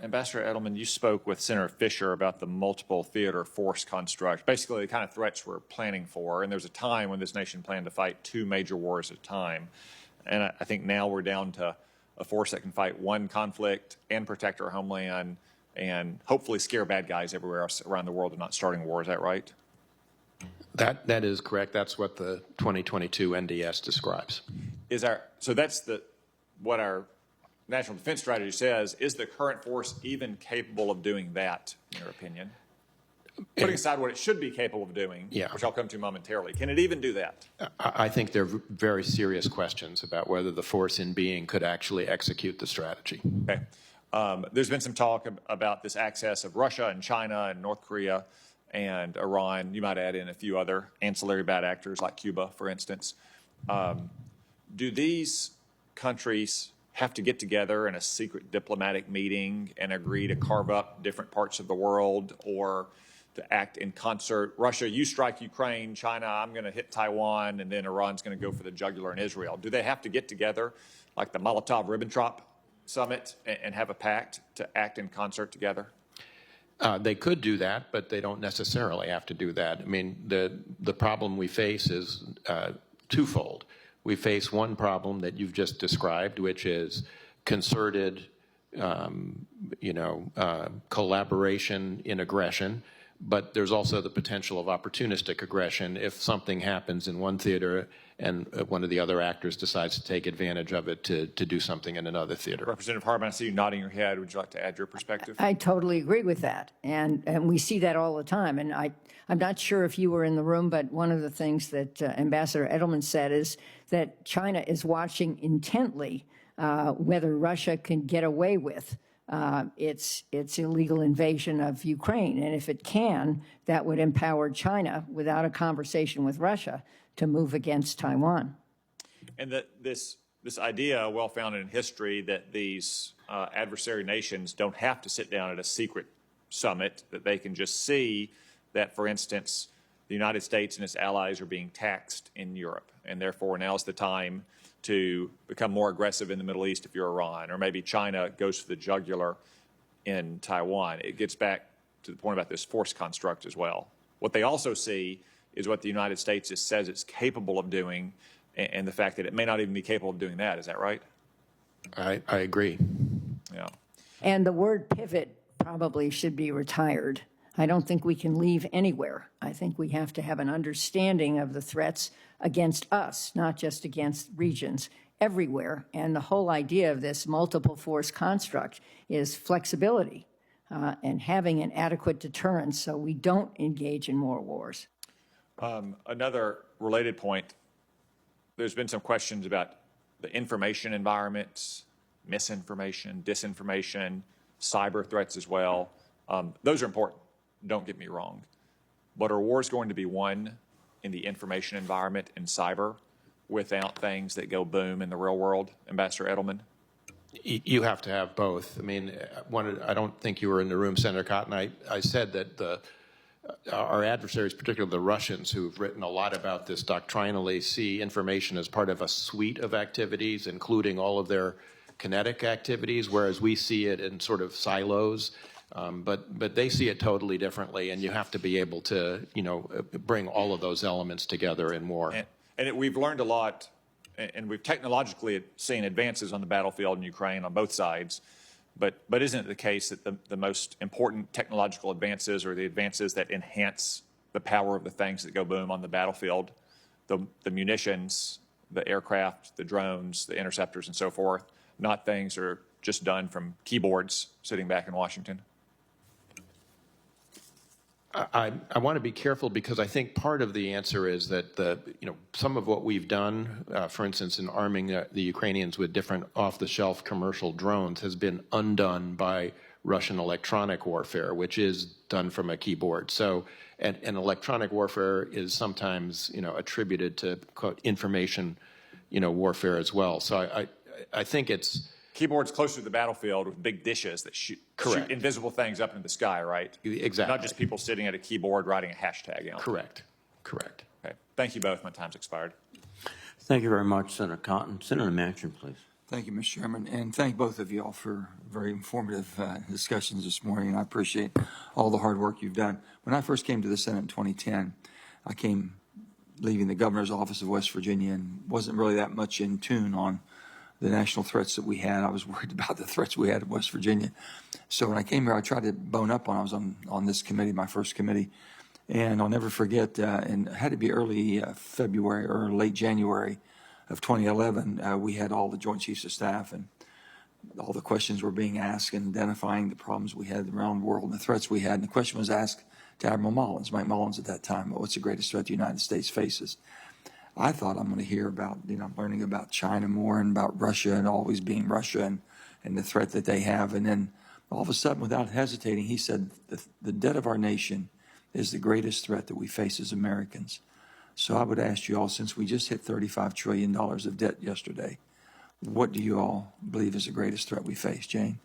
Ambassador Edelman, you spoke with Senator Fisher about the multiple theater force construct, basically the kind of threats we're planning for. And there's a time when this nation planned to fight 2 major wars at a time. And I think now we're down to a force that can fight one conflict and protect our homeland and hopefully scare bad guys everywhere else around the world and not starting war. Is that right?
That is correct. That's what the 2022 NDS describes.
So that's what our National Defense Strategy says. Is the current force even capable of doing that, in your opinion? Putting aside what it should be capable of doing, which I'll come to momentarily, can it even do that?
I think there are very serious questions about whether the force in being could actually execute the strategy.
Okay. There's been some talk about this access of Russia and China and North Korea and Iran. You might add in a few other ancillary bad actors like Cuba, for instance. Do these countries have to get together in a secret diplomatic meeting and agree to carve up different parts of the world or to act in concert? Russia, you strike Ukraine. China, I'm going to hit Taiwan, and then Iran's going to go for the jugular in Israel. Do they have to get together like the Molotov-Ribbentrop summit and have a pact to act in concert together?
They could do that, but they don't necessarily have to do that. I mean, the problem we face is twofold. We face one problem that you've just described, which is concerted, collaboration in aggression. But there's also the potential of opportunistic aggression if something happens in one theater and one of the other actors decides to take advantage of it to do something in another theater.
Representative Harman, I see you nodding your head. Would you like to add your perspective?
I totally agree with that. And we see that all the time. And I'm not sure if you were in the room, but one of the things that Ambassador Edelman said is that China is watching intently whether Russia can get away with its illegal invasion of Ukraine. And if it can, that would empower China without a conversation with Russia to move against Taiwan.
And that this idea, well founded in history, that these adversary nations don't have to sit down at a secret summit, that they can just see that, for instance, the United States and its allies are being taxed in Europe, and therefore now's the time to become more aggressive in the Middle East if you're Iran, or maybe China goes for the jugular in Taiwan. It gets back to the point about this force construct as well. What they also see is what the United States says it's capable of doing, and the fact that it may not even be capable of doing that. Is that right?
I agree.
Yeah.
And the word pivot probably should be retired. I don't think we can leave anywhere. I think we have to have an understanding of the threats against us, not just against regions, everywhere. And the whole idea of this multiple force construct is flexibility and having an adequate deterrence so we don't engage in more wars.
Another related point, there's been some questions about the information environment, misinformation, disinformation, cyber threats as well. Those are important, don't get me wrong. But are wars going to be won in the information environment and cyber without things that go boom in the real world, Ambassador Edelman?
You have to have both. I mean, I don't think you were in the room, Senator Cotton. I said that our adversaries, particularly the Russians, who've written a lot about this doctrinally, see information as part of a suite of activities, including all of their kinetic activities, whereas we see it in sort of silos. But they see it totally differently, and you have to be able to, bring all of those elements together in war.
And we've learned a lot, and we've technologically seen advances on the battlefield in Ukraine on both sides. But isn't it the case that the most important technological advances are the advances that enhance the power of the things that go boom on the battlefield, the munitions, the aircraft, the drones, the interceptors, and so forth, not things that are just done from keyboards sitting back in Washington?
I want to be careful because I think part of the answer is that some of what we've done, for instance, in arming the Ukrainians with different off-the-shelf commercial drones, has been undone by Russian electronic warfare, which is done from a keyboard. So, and electronic warfare is sometimes attributed to quote, information warfare as well. So I think it's
keyboards closer to the battlefield with big dishes that shoot invisible things up into the sky, right?
Exactly.
Not just people sitting at a keyboard writing a hashtag.
Correct.
Okay. Thank you both. My time's expired.
Thank you very much, Senator Cotton. Senator Manchin, please.
Thank you, Mr. Chairman, and thank both of you all for very informative discussions this morning, and I appreciate all the hard work you've done. When I first came to the Senate in 2010, I came leaving the governor's office of West Virginia and wasn't really that much in tune on the national threats that we had. I was worried about the threats we had in West Virginia. So when I came here, I tried to bone up when I was on this committee, my first committee. And I'll never forget, and it had to be early February or late January of 2011, we had all the Joint Chiefs of Staff and all the questions were being asked and identifying the problems we had around the world and the threats we had. And the question was asked to Admiral Mullins, Mike Mullins at that time, what's the greatest threat the United States faces? I thought I'm going to hear about, learning about China more and about Russia and always being Russia and the threat that they have. And then all of a sudden, without hesitating, he said, the debt of our nation is the greatest threat that we face as Americans. So I would ask you all, since we just hit $35 trillion of debt yesterday, what do you all believe is the greatest threat we face? Jane?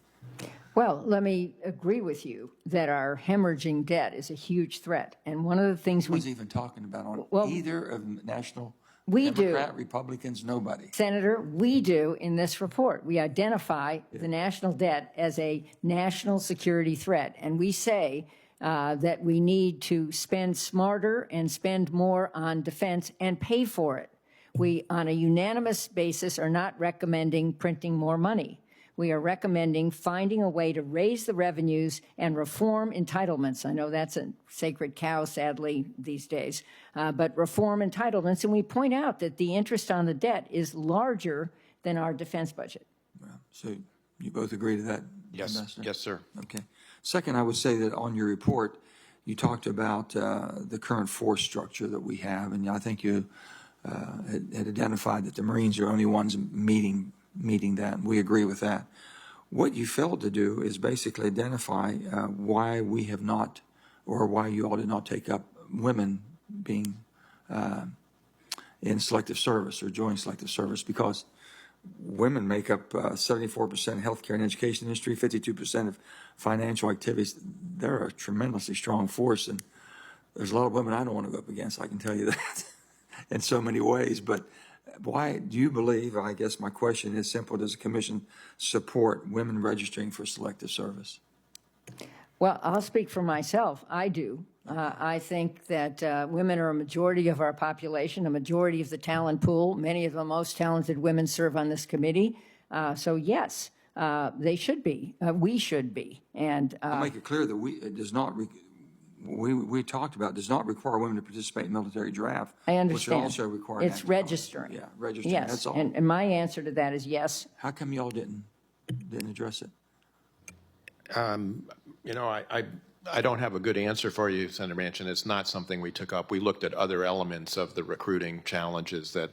Well, let me agree with you that our hemorrhaging debt is a huge threat. And one of the things
no one's even talking about on either of national Democrat, Republicans, nobody.
Senator, we do in this report. We identify the national debt as a national security threat. And we say that we need to spend smarter and spend more on defense and pay for it. We, on a unanimous basis, are not recommending printing more money. We are recommending finding a way to raise the revenues and reform entitlements. I know that's a sacred cow, sadly, these days, but reform entitlements. And we point out that the interest on the debt is larger than our defense budget.
Well, so you both agree to that?
Yes,
Ambassador?
yes, sir.
Okay. Second, I would say that on your report, you talked about the current force structure that we have, and I think you had identified that the Marines are only ones meeting that, and we agree with that. What you failed to do is basically identify why we have not, or why you all did not take up women being in selective service or joining selective service, because women make up 74% healthcare and education industry, 52% of financial activities. They're a tremendously strong force, and there's a lot of women I don't want to go up against, I can tell you that, in so many ways. But why do you believe, I guess my question is simple, does the Commission support women registering for selective service?
Well, I'll speak for myself. I do. I think that women are a majority of our population, a majority of the talent pool. Many of the most talented women serve on this committee. So yes, they should be. We should be. And
I'll make it clear that it does not we talked about does not require women to participate in military draft.
I understand.
Which would also require.
It's registering.
Yeah, registering,
Yes,
that's all.
and my answer to that is yes.
How come y'all didn't address it?
You know, I don't have a good answer for you, Senator Manchin. It's not something we took up. We looked at other elements of the recruiting challenges that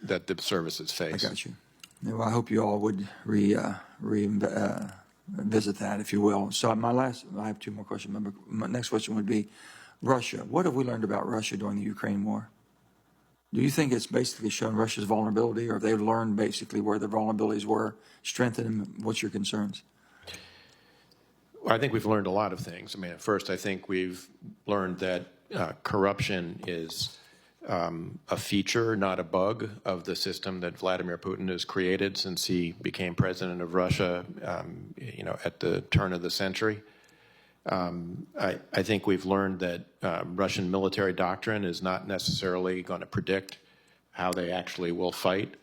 that the services face.
I got you. Well, I hope you all would visit that, if you will. So I have two more questions. My next question would be Russia. What have we learned about Russia during the Ukraine war? Do you think it's basically shown Russia's vulnerability, or have they learned basically where their vulnerabilities were, strengthened them? What's your concerns?
Well, I think we've learned a lot of things. I mean, first, I think we've learned that corruption is a feature, not a bug, of the system that Vladimir Putin has created since he became president of Russia, you know, at the turn of the century. I think we've learned that Russian military doctrine is not necessarily going to predict how they actually will fight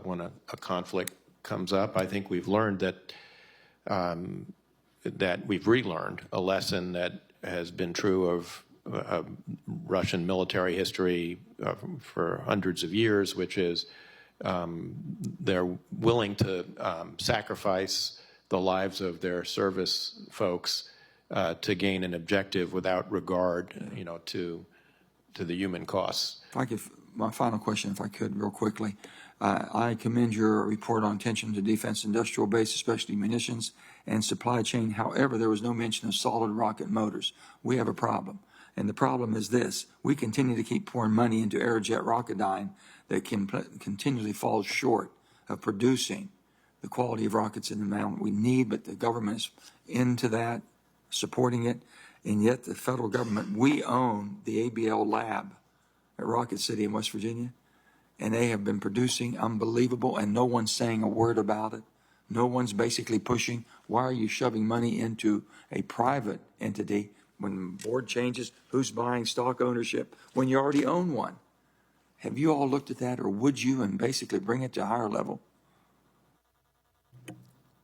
when a conflict comes up. I think we've learned that that we've relearned a lesson that has been true of Russian military history for hundreds of years, which is they're willing to sacrifice the lives of their service folks to gain an objective without regard, you know, to the human costs.
If I could, my final question, if I could, real quickly. I commend your report on attention to defense industrial base, especially munitions and supply chain. However, there was no mention of solid rocket motors. We have a problem. And the problem is this: we continue to keep pouring money into Aerojet Rocketdyne that continually falls short of producing the quality of rockets in the amount we need, but the government is into that, supporting it. And yet the federal government, we own the ABL lab at Rocket City in West Virginia, and they have been producing unbelievable, and no one's saying a word about it. No one's basically pushing. Why are you shoving money into a private entity when board changes? Who's buying stock ownership when you already own one? Have you all looked at that, or would you, and basically bring it to a higher level?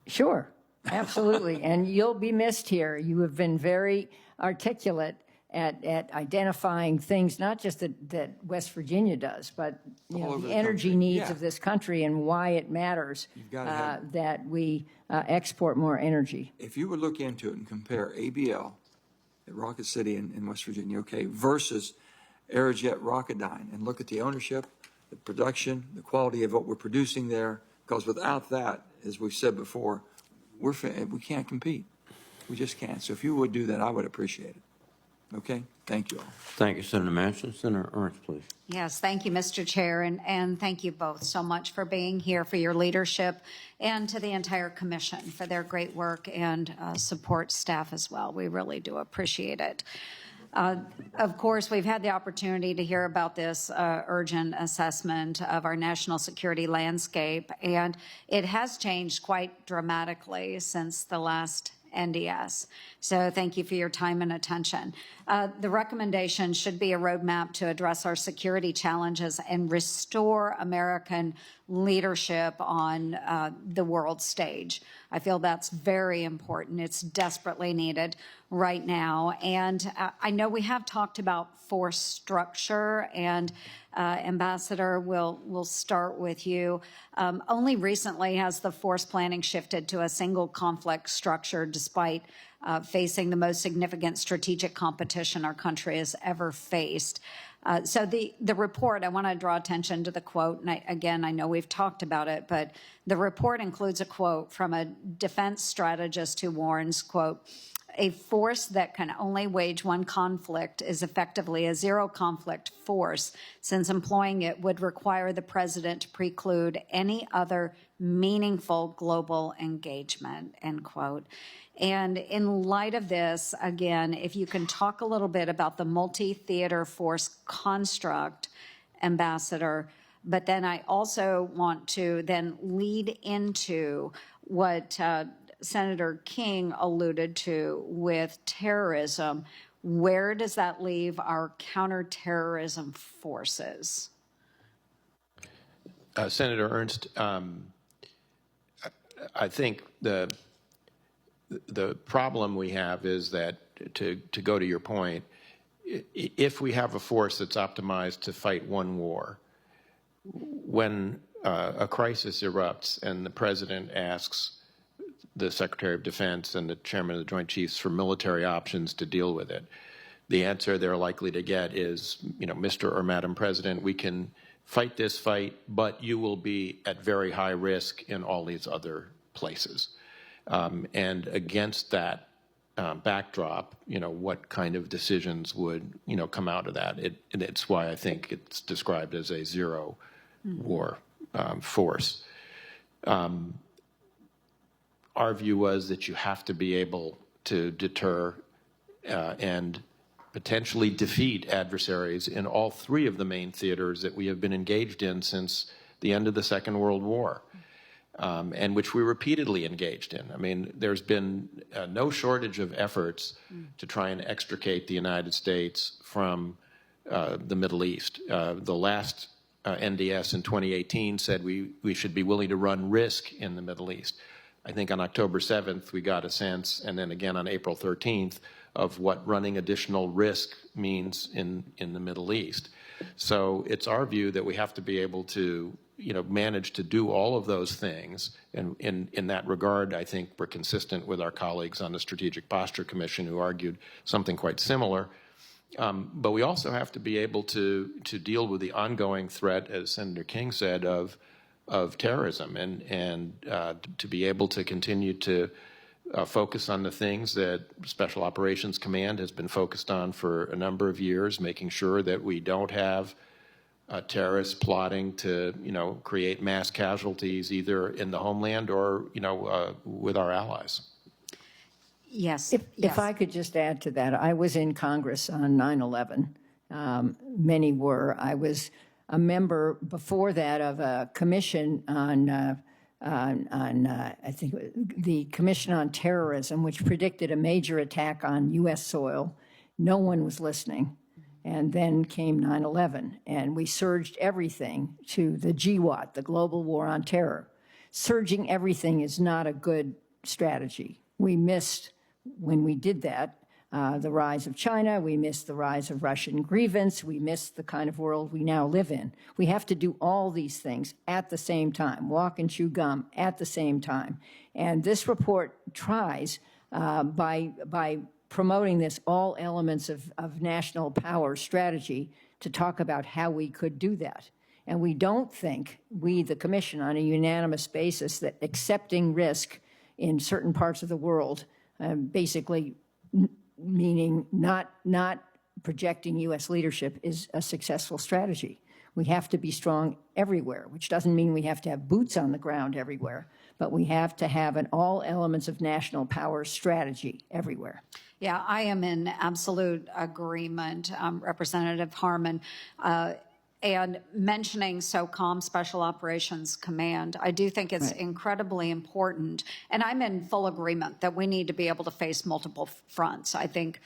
Sure, absolutely. And you'll be missed here. You have been very articulate at identifying things, not just that West Virginia does, but you know, the energy needs of this country and why it matters that we export more energy.
If you would look into it and compare ABL at Rocket City in West Virginia, okay, versus Aerojet Rocketdyne, and look at the ownership, the production, the quality of what we're producing there, because without that, as we've said before, we can't compete. We just can't. So if you would do that, I would appreciate it. Okay, thank you all.
Thank you, Senator Manchin. Senator Ernst, please.
Yes, thank you, Mr. Chair, and thank you both so much for being here, for your leadership, and to the entire commission for their great work and support staff as well. We really do appreciate it. Of course, we've had the opportunity to hear about this urgent assessment of our national security landscape, and it has changed quite dramatically since the last NDS. So thank you for your time and attention. The recommendation should be a roadmap to address our security challenges and restore American leadership on the world stage. I feel that's very important. It's desperately needed right now. And I know we have talked about force structure, and Ambassador, we'll start with you. Only recently has the force planning shifted to a single conflict structure, despite facing the most significant strategic competition our country has ever faced. So the report, I want to draw attention to the quote, and I know we've talked about it, but the report includes a quote from a defense strategist who warns, quote, "A force that can only wage one conflict is effectively a zero conflict force, since employing it would require the president to preclude any other meaningful global engagement," end quote. And in light of this, again, if you can talk a little bit about the multi-theater force construct, Ambassador, but then I also want to then lead into what Senator King alluded to with terrorism. Where does that leave our counterterrorism forces?
Senator Ernst, I think the problem we have is that to go to your point, if we have a force that's optimized to fight one war, when a crisis erupts and the president asks the Secretary of Defense and the Chairman of the Joint Chiefs for military options to deal with it, the answer they're likely to get is, Mr. or Madam President, we can fight this fight, but you will be at very high risk in all these other places. And against that backdrop, what kind of decisions would, come out of that? It's why I think it's described as a zero war force. Our view was that you have to be able to deter and potentially defeat adversaries in all three of the main theaters that we have been engaged in since the end of the Second World War, and which we repeatedly engaged in. I mean, there's been no shortage of efforts to try and extricate the United States from the Middle East. The last NDS in 2018 said we should be willing to run risk in the Middle East. I think on October 7th, we got a sense, and then again on April 13th, of what running additional risk means in the Middle East. So it's our view that we have to be able to, manage to do all of those things. And in that regard, I think we're consistent with our colleagues on the Strategic Posture Commission who argued something quite similar. But we also have to be able to deal with the ongoing threat, as Senator King said, of terrorism, and to be able to continue to focus on the things that Special Operations Command has been focused on for a number of years, making sure that we don't have terrorists plotting to, create mass casualties either in the homeland or, with our allies.
Yes. If I could just add to that, I was in Congress on 9/11. Many were. I was a member before that of a commission on I think the Commission on Terrorism, which predicted a major attack on U.S. soil. No one was listening. And then came 9/11, and we surged everything to the GWAT, the Global War on Terror. Surging everything is not a good strategy. We missed, when we did that, the rise of China. We missed the rise of Russian grievance. We missed the kind of world we now live in. We have to do all these things at the same time, walk and chew gum at the same time. And this report tries, by promoting this all elements of national power strategy, to talk about how we could do that. And we don't think, we, the Commission, on a unanimous basis, that accepting risk in certain parts of the world, basically meaning not projecting U.S. leadership, is a successful strategy. We have to be strong everywhere, which doesn't mean we have to have boots on the ground everywhere, but we have to have an all elements of national power strategy everywhere.
Yeah, I am in absolute agreement, Representative Harman. And mentioning SOCOM, Special Operations Command, I do think it's incredibly important. And I'm in full agreement that we need to be able to face multiple fronts. I think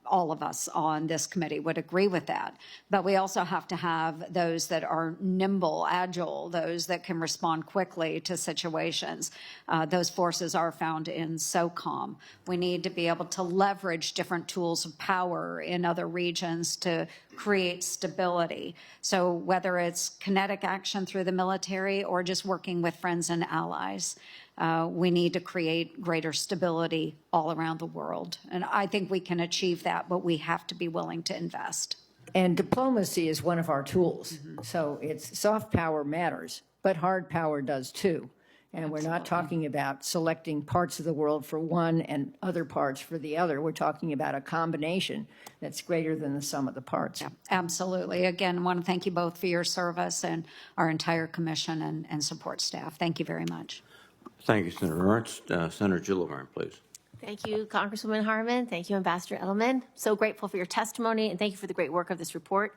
all of us on this committee would agree with that. But we also have to have those that are nimble, agile, those that can respond quickly to situations. Those forces are found in SOCOM. We need to be able to leverage different tools of power in other regions to create stability. So whether it's kinetic action through the military or just working with friends and allies, we need to create greater stability all around the world. And I think we can achieve that, but we have to be willing to invest.
And diplomacy is one of our tools. So it's soft power matters, but hard power does too. And we're not talking about selecting parts of the world for one and other parts for the other. We're talking about a combination that's greater than the sum of the parts.
Yeah, absolutely. Again, I want to thank you both for your service and our entire commission and support staff. Thank you very much.
Thank you, Senator Ernst. Senator Gillibrand, please.
Thank you, Congresswoman Harman. Thank you, Ambassador Edelman. So grateful for your testimony, and thank you for the great work of this report.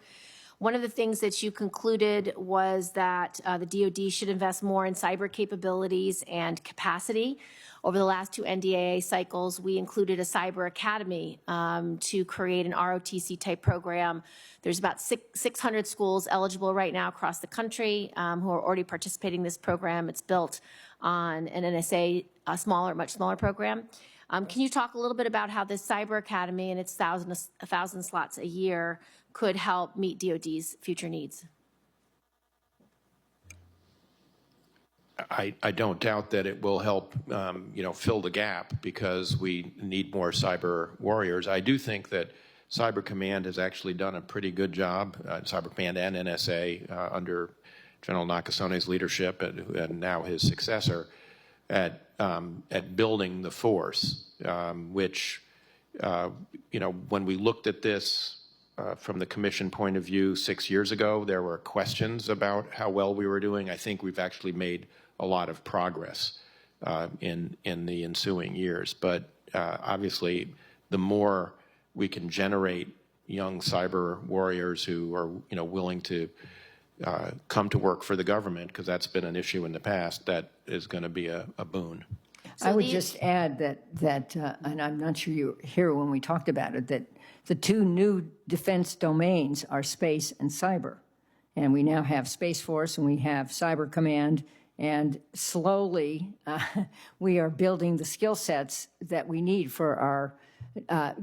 One of the things that you concluded was that the DoD should invest more in cyber capabilities and capacity. Over the last 2 NDAA cycles, we included a cyber academy to create an ROTC type program. There's about 600 schools eligible right now across the country who are already participating in this program. It's built on an NSA, much smaller program. Can you talk a little bit about how this Cyber Academy and its 1,000 slots a year could help meet DoD's future needs?
I don't doubt that it will help, fill the gap because we need more cyber warriors. I do think that Cyber Command has actually done a pretty good job, Cyber Command and NSA under General Nakasone's leadership and now his successor at building the force, which, when we looked at this from the commission point of view 6 years ago, there were questions about how well we were doing. I think we've actually made a lot of progress in the ensuing years. But obviously, the more we can generate young cyber warriors who are, willing to come to work for the government, because that's been an issue in the past, that is going to be a boon.
I would just add that and I'm not sure you were here when we talked about it, that the two new defense domains are space and cyber. And we now have Space Force and we have Cyber Command, and slowly we are building the skill sets that we need for our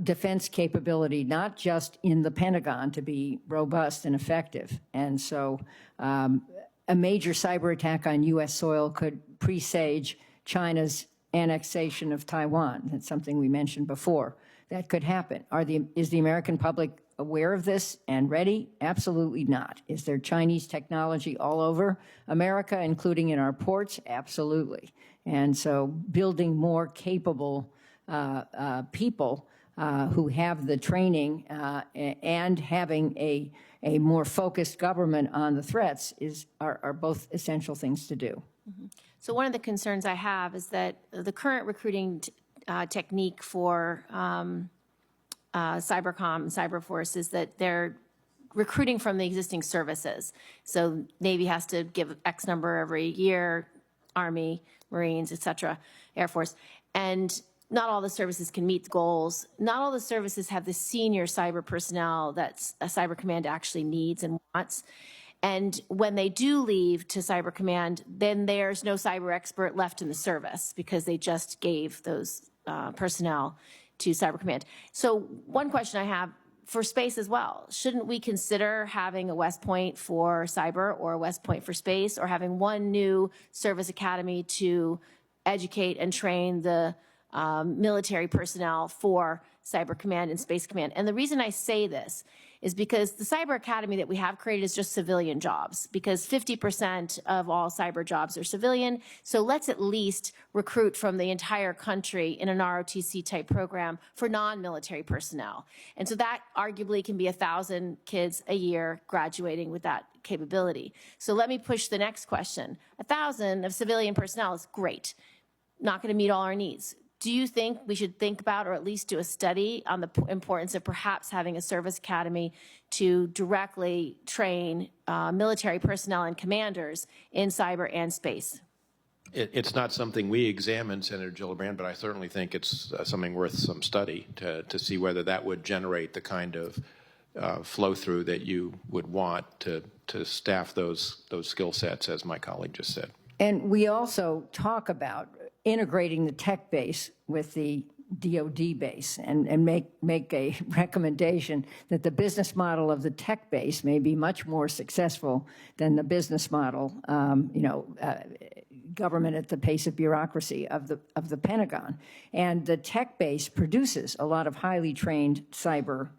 defense capability, not just in the Pentagon, to be robust and effective. And so a major cyber attack on U.S. soil could presage China's annexation of Taiwan. That's something we mentioned before. That could happen. Is the American public aware of this and ready? Absolutely not. Is there Chinese technology all over America, including in our ports? Absolutely. And so building more capable people who have the training and having a more focused government on the threats are both essential things to do.
Mm-hmm. So one of the concerns I have is that the current recruiting technique for Cybercom and Cyberforce is that they're recruiting from the existing services. So Navy has to give X number every year, Army, Marines, et cetera, Air Force. And not all the services can meet the goals. Not all the services have the senior cyber personnel that a Cyber Command actually needs and wants. And when they do leave to Cyber Command, then there's no cyber expert left in the service because they just gave those personnel to Cyber Command. So one question I have for space as well, shouldn't we consider having a West Point for cyber or a West Point for space, or having one new service academy to educate and train the military personnel for Cyber Command and Space Command? And the reason I say this is because the Cyber Academy that we have created is just civilian jobs, because 50% of all cyber jobs are civilian. So let's at least recruit from the entire country in an ROTC type program for non-military personnel. And so that arguably can be 1,000 kids a year graduating with that capability. So let me push the next question. 1,000 of civilian personnel is great, not going to meet all our needs. Do you think we should think about, or at least do a study on the importance of perhaps having a service academy to directly train military personnel and commanders in cyber and space?
It's not something we examined, Senator Gillibrand, but I certainly think it's something worth some study to see whether that would generate the kind of flow-through that you would want to staff those skill sets, as my colleague just said.
And we also talk about integrating the tech base with the DoD base, and make a recommendation that the business model of the tech base may be much more successful than the business model, government at the pace of bureaucracy of the Pentagon. And the tech base produces a lot of highly trained cyber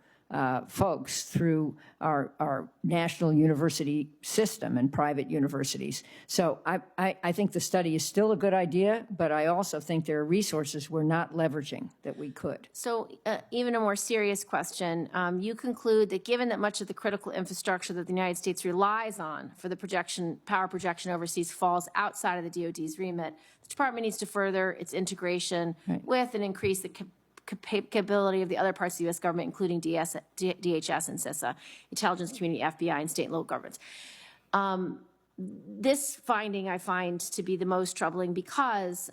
folks through our national university system and private universities. So I think the study is still a good idea, but I also think there are resources we're not leveraging that we could.
So even a more serious question, you conclude that given that much of the critical infrastructure that the United States relies on for the power projection overseas falls outside of the DoD's remit, the Department needs to further its integration with and increase the capability of the other parts of the U.S. government, including DHS and CISA, intelligence community, FBI, and state and local governments. This finding I find to be the most troubling because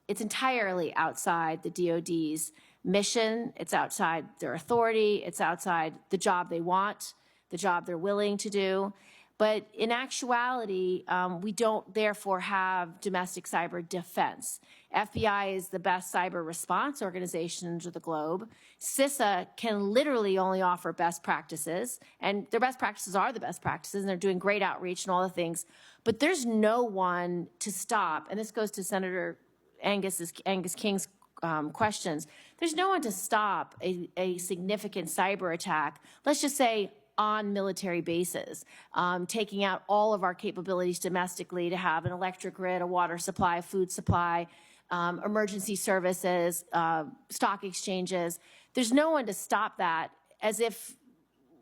it's entirely outside the DoD's mission. It's outside their authority. It's outside the job they want, the job they're willing to do. But in actuality, we don't therefore have domestic cyber defense. FBI is the best cyber response organization in the globe. CISA can literally only offer best practices, and their best practices are the best practices, and they're doing great outreach and all the things. But there's no one to stop, and this goes to Senator Angus King's questions. There's no one to stop a significant cyber attack, let's just say on military bases, taking out all of our capabilities domestically to have an electric grid, a water supply, food supply, emergency services, stock exchanges. There's no one to stop that, as if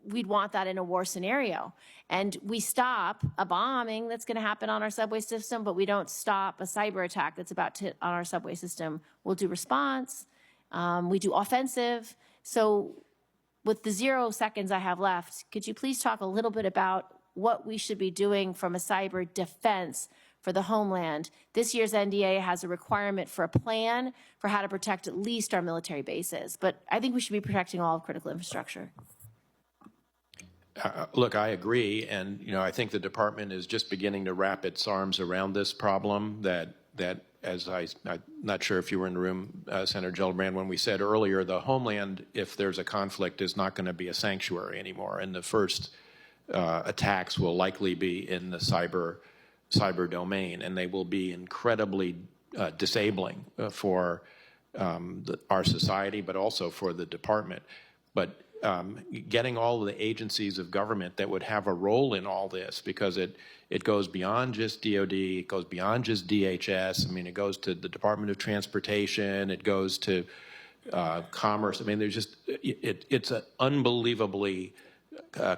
we'd want that in a war scenario. And we stop a bombing that's going to happen on our subway system, but we don't stop a cyber attack that's about to hit on our subway system. We'll do response, we do offensive. So with the 0 seconds I have left, could you please talk a little bit about what we should be doing from a cyber defense for the homeland? This year's NDA has a requirement for a plan for how to protect at least our military bases, but I think we should be protecting all of critical infrastructure.
Look, I agree, and I think the department is just beginning to wrap its arms around this problem. That as I'm not sure if you were in the room, Senator Gillibrand, when we said earlier, the homeland, if there's a conflict, is not going to be a sanctuary anymore, and the first attacks will likely be in the cyber domain, and they will be incredibly disabling for our society, but also for the department. But getting all of the agencies of government that would have a role in all this, because it goes beyond just DOD, it goes beyond just DHS. I mean, it goes to the Department of Transportation, it goes to Commerce. I mean, there's just, it's an unbelievably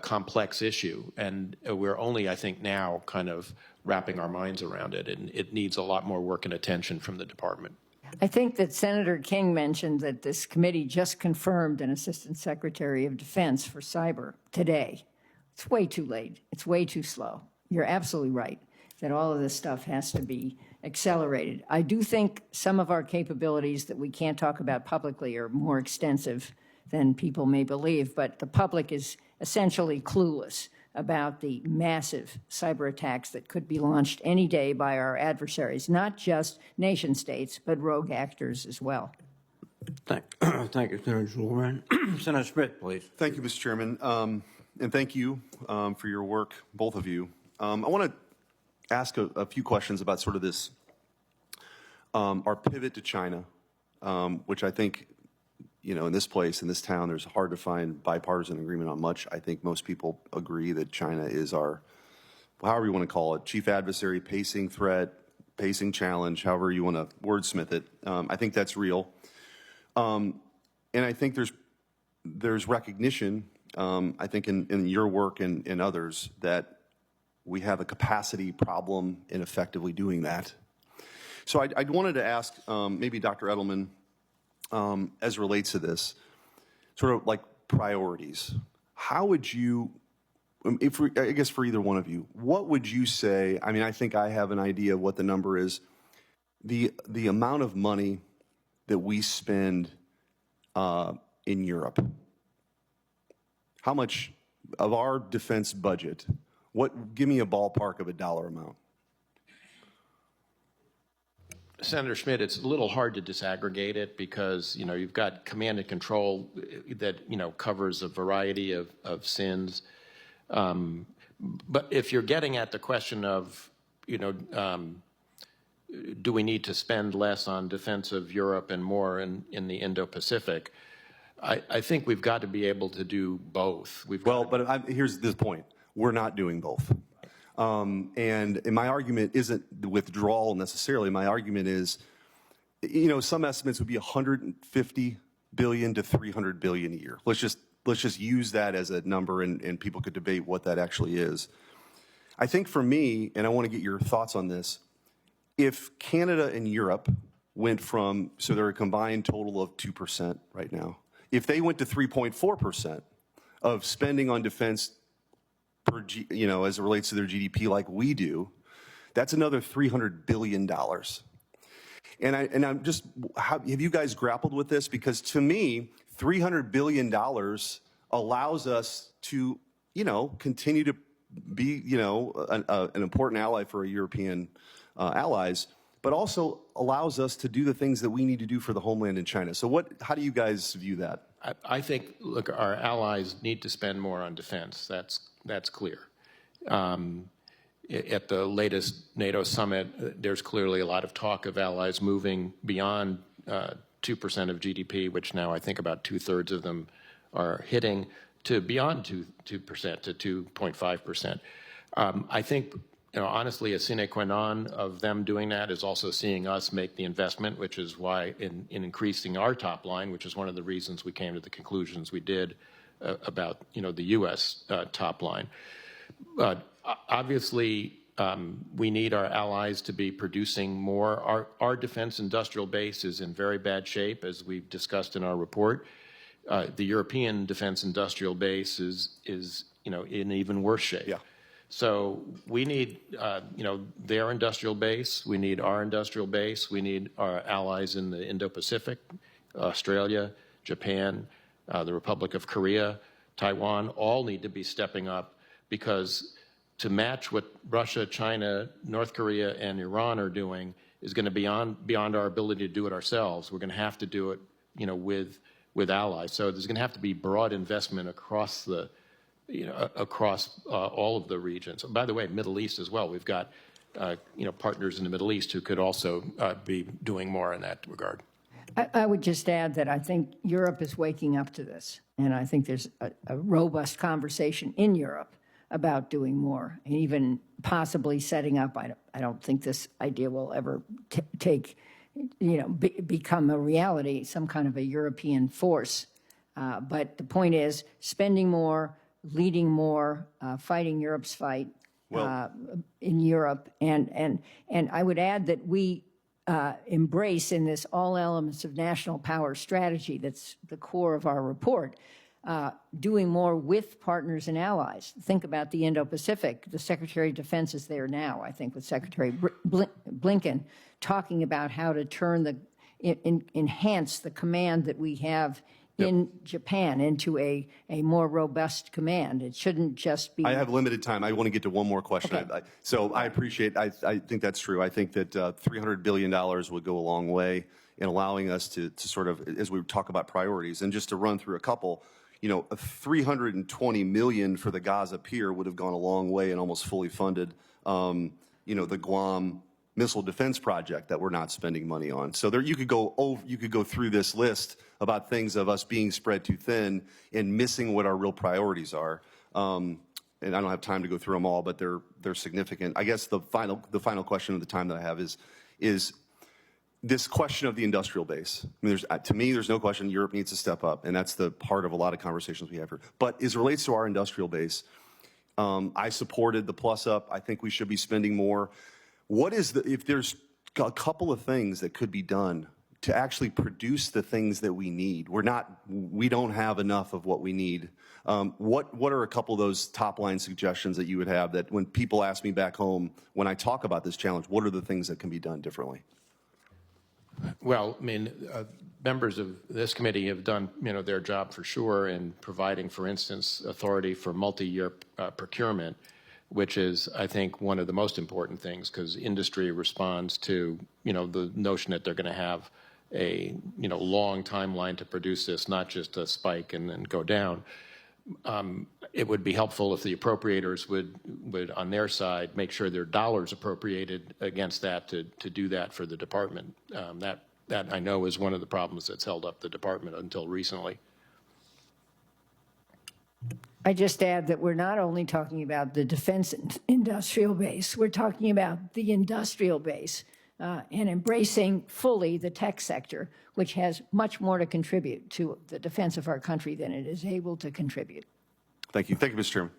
complex issue, and we're only, I think, now kind of wrapping our minds around it, and it needs a lot more work and attention from the department.
I think that Senator King mentioned that this committee just confirmed an Assistant Secretary of Defense for cyber today. It's way too late. It's way too slow. You're absolutely right that all of this stuff has to be accelerated. I do think some of our capabilities that we can't talk about publicly are more extensive than people may believe, but the public is essentially clueless about the massive cyber attacks that could be launched any day by our adversaries, not just nation states, but rogue actors as well.
Thank you, Senator Gillibrand. Senator Smith, please.
Thank you, Mr. Chairman, and thank you for your work, both of you. I want to ask a few questions about sort of this, our pivot to China, which I think, in this place, in this town, there's hard to find bipartisan agreement on much. I think most people agree that China is our, however you want to call it, chief adversary, pacing threat, pacing challenge, however you want to wordsmith it. I think that's real. And I think there's recognition, I think in your work and others, that we have a capacity problem in effectively doing that. So I wanted to ask maybe Dr. Edelman, as relates to this, sort of like priorities. How would you, I guess for either one of you, what would you say? I mean, I think I have an idea of what the number is. The amount of money that we spend in Europe. How much of our defense budget? Give me a ballpark of a dollar amount.
Senator Schmidt, it's a little hard to disaggregate it because, you've got command and control that, covers a variety of sins. But if you're getting at the question of, do we need to spend less on defense of Europe and more in the Indo-Pacific, I think we've got to be able to do both.
Here's the point. We're not doing both. And my argument isn't the withdrawal necessarily. My argument is, some estimates would be 150 billion to 300 billion a year. Let's just use that as a number, and people could debate what that actually is. I think for me, and I want to get your thoughts on this, if Canada and Europe went from, so they're a combined total of 2% right now, if they went to 3.4% of spending on defense as it relates to their GDP like we do, that's another $300 billion. And I'm just, have you guys grappled with this? Because to me, $300 billion allows us to, continue to be, an important ally for our European allies, but also allows us to do the things that we need to do for the homeland in China. So how do you guys view that?
I think, look, our allies need to spend more on defense. That's clear. At the latest NATO summit, there's clearly a lot of talk of allies moving beyond 2% of GDP, which now I think about 2/3 of them are hitting, to beyond 2% to 2.5%. I think, honestly, a sine qua non of them doing that is also seeing us make the investment, which is why in increasing our top line, which is one of the reasons we came to the conclusions we did about, the U.S. Top line. But obviously, we need our allies to be producing more. Our defense industrial base is in very bad shape, as we've discussed in our report. The European defense industrial base is in even worse shape.
Yeah.
So we need, their industrial base. We need our industrial base. We need our allies in the Indo-Pacific, Australia, Japan, the Republic of Korea, Taiwan, all need to be stepping up, because to match what Russia, China, North Korea, and Iran are doing is going to be beyond our ability to do it ourselves. We're going to have to do it, with allies. So there's going to have to be broad investment across the across all of the regions. And by the way, Middle East as well. We've got, partners in the Middle East who could also be doing more in that regard.
I would just add that I think Europe is waking up to this, and I think there's a robust conversation in Europe about doing more, and even possibly setting up. I don't think this idea will ever become a reality, some kind of a European force. But the point is, spending more, leading more, fighting Europe's fight in Europe. And I would add that we embrace in this all elements of national power strategy, that's the core of our report, doing more with partners and allies. Think about the Indo-Pacific. The Secretary of Defense is there now, I think, with Secretary Blinken, talking about how to enhance the command that we have in Japan into a more robust command. It shouldn't just be...
I have limited time. I want to get to one more question.
Okay.
So I appreciate, I think that's true. I think that $300 billion would go a long way in allowing us to sort of, as we talk about priorities, and just to run through a couple, $320 million for the Gaza pier would have gone a long way and almost fully funded, the Guam Missile Defense Project that we're not spending money on. So you could go through this list about things of us being spread too thin and missing what our real priorities are. And I don't have time to go through them all, but they're significant. I guess the final question of the time that I have is this question of the industrial base. I mean, to me, there's no question Europe needs to step up, and that's the part of a lot of conversations we have here. But as it relates to our industrial base, I supported the plus up. I think we should be spending more. If there's a couple of things that could be done to actually produce the things that we need, we don't have enough of what we need. What are a couple of those top line suggestions that you would have, that when people ask me back home, when I talk about this challenge, what are the things that can be done differently?
Well, I mean, members of this committee have done, their job for sure in providing, for instance, authority for multi-year procurement, which is, I think, one of the most important things, because industry responds to, the notion that they're going to have a, long timeline to produce this, not just a spike and then go down. It would be helpful if the appropriators would on their side, make sure there are dollars appropriated against that to do that for the department. That I know is one of the problems that's held up the department until recently.
I just add that we're not only talking about the defense industrial base, we're talking about the industrial base and embracing fully the tech sector, which has much more to contribute to the defense of our country than it is able to contribute.
Thank you. Thank you, Mr. Chairman.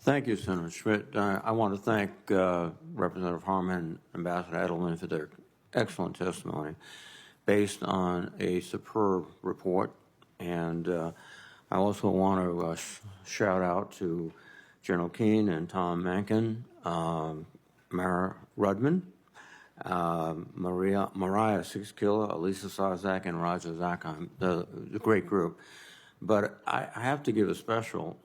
Thank you, Senator Schmidt. I want to thank Representative Harman and Ambassador Edelman for their excellent testimony based on a superb report. And I also want to shout out to General Keane and Tom Mankin, Mara Rudman, Mariah Sixkilla, Elisa Sarzak, and Roger Zakheim, the great group. But I have to give a special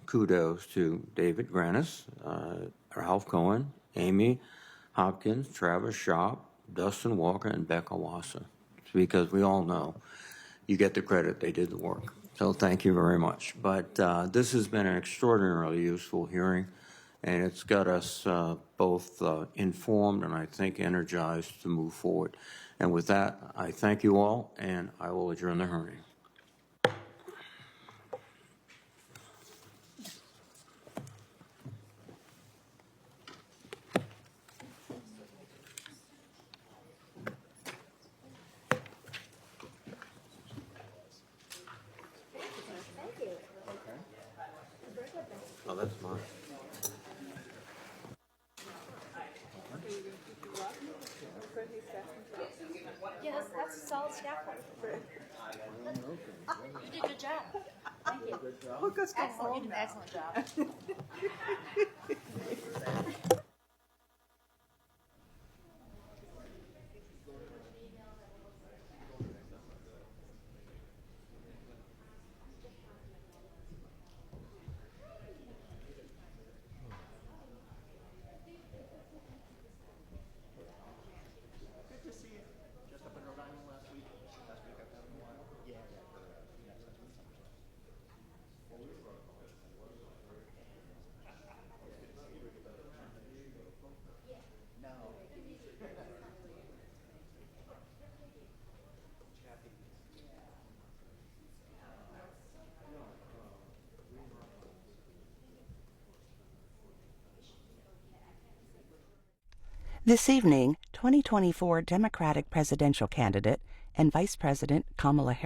kudos to David Granis, Ralph Cohen, Amy Hopkins, Travis Shop, Dustin Walker, and Becca Wasser, because we all know you get the credit, they did the work. So thank you very much. But this has been an extraordinarily useful hearing, and it's got us both informed and I think energized to move forward. And with that, I thank you all, and I will adjourn the hearing. Oh, that's mine.
Yes, that's a solid staff report. You did a good job. Thank you. Excellent, you did an excellent job.
This evening, 2024 Democratic presidential candidate and Vice President Kamala Harris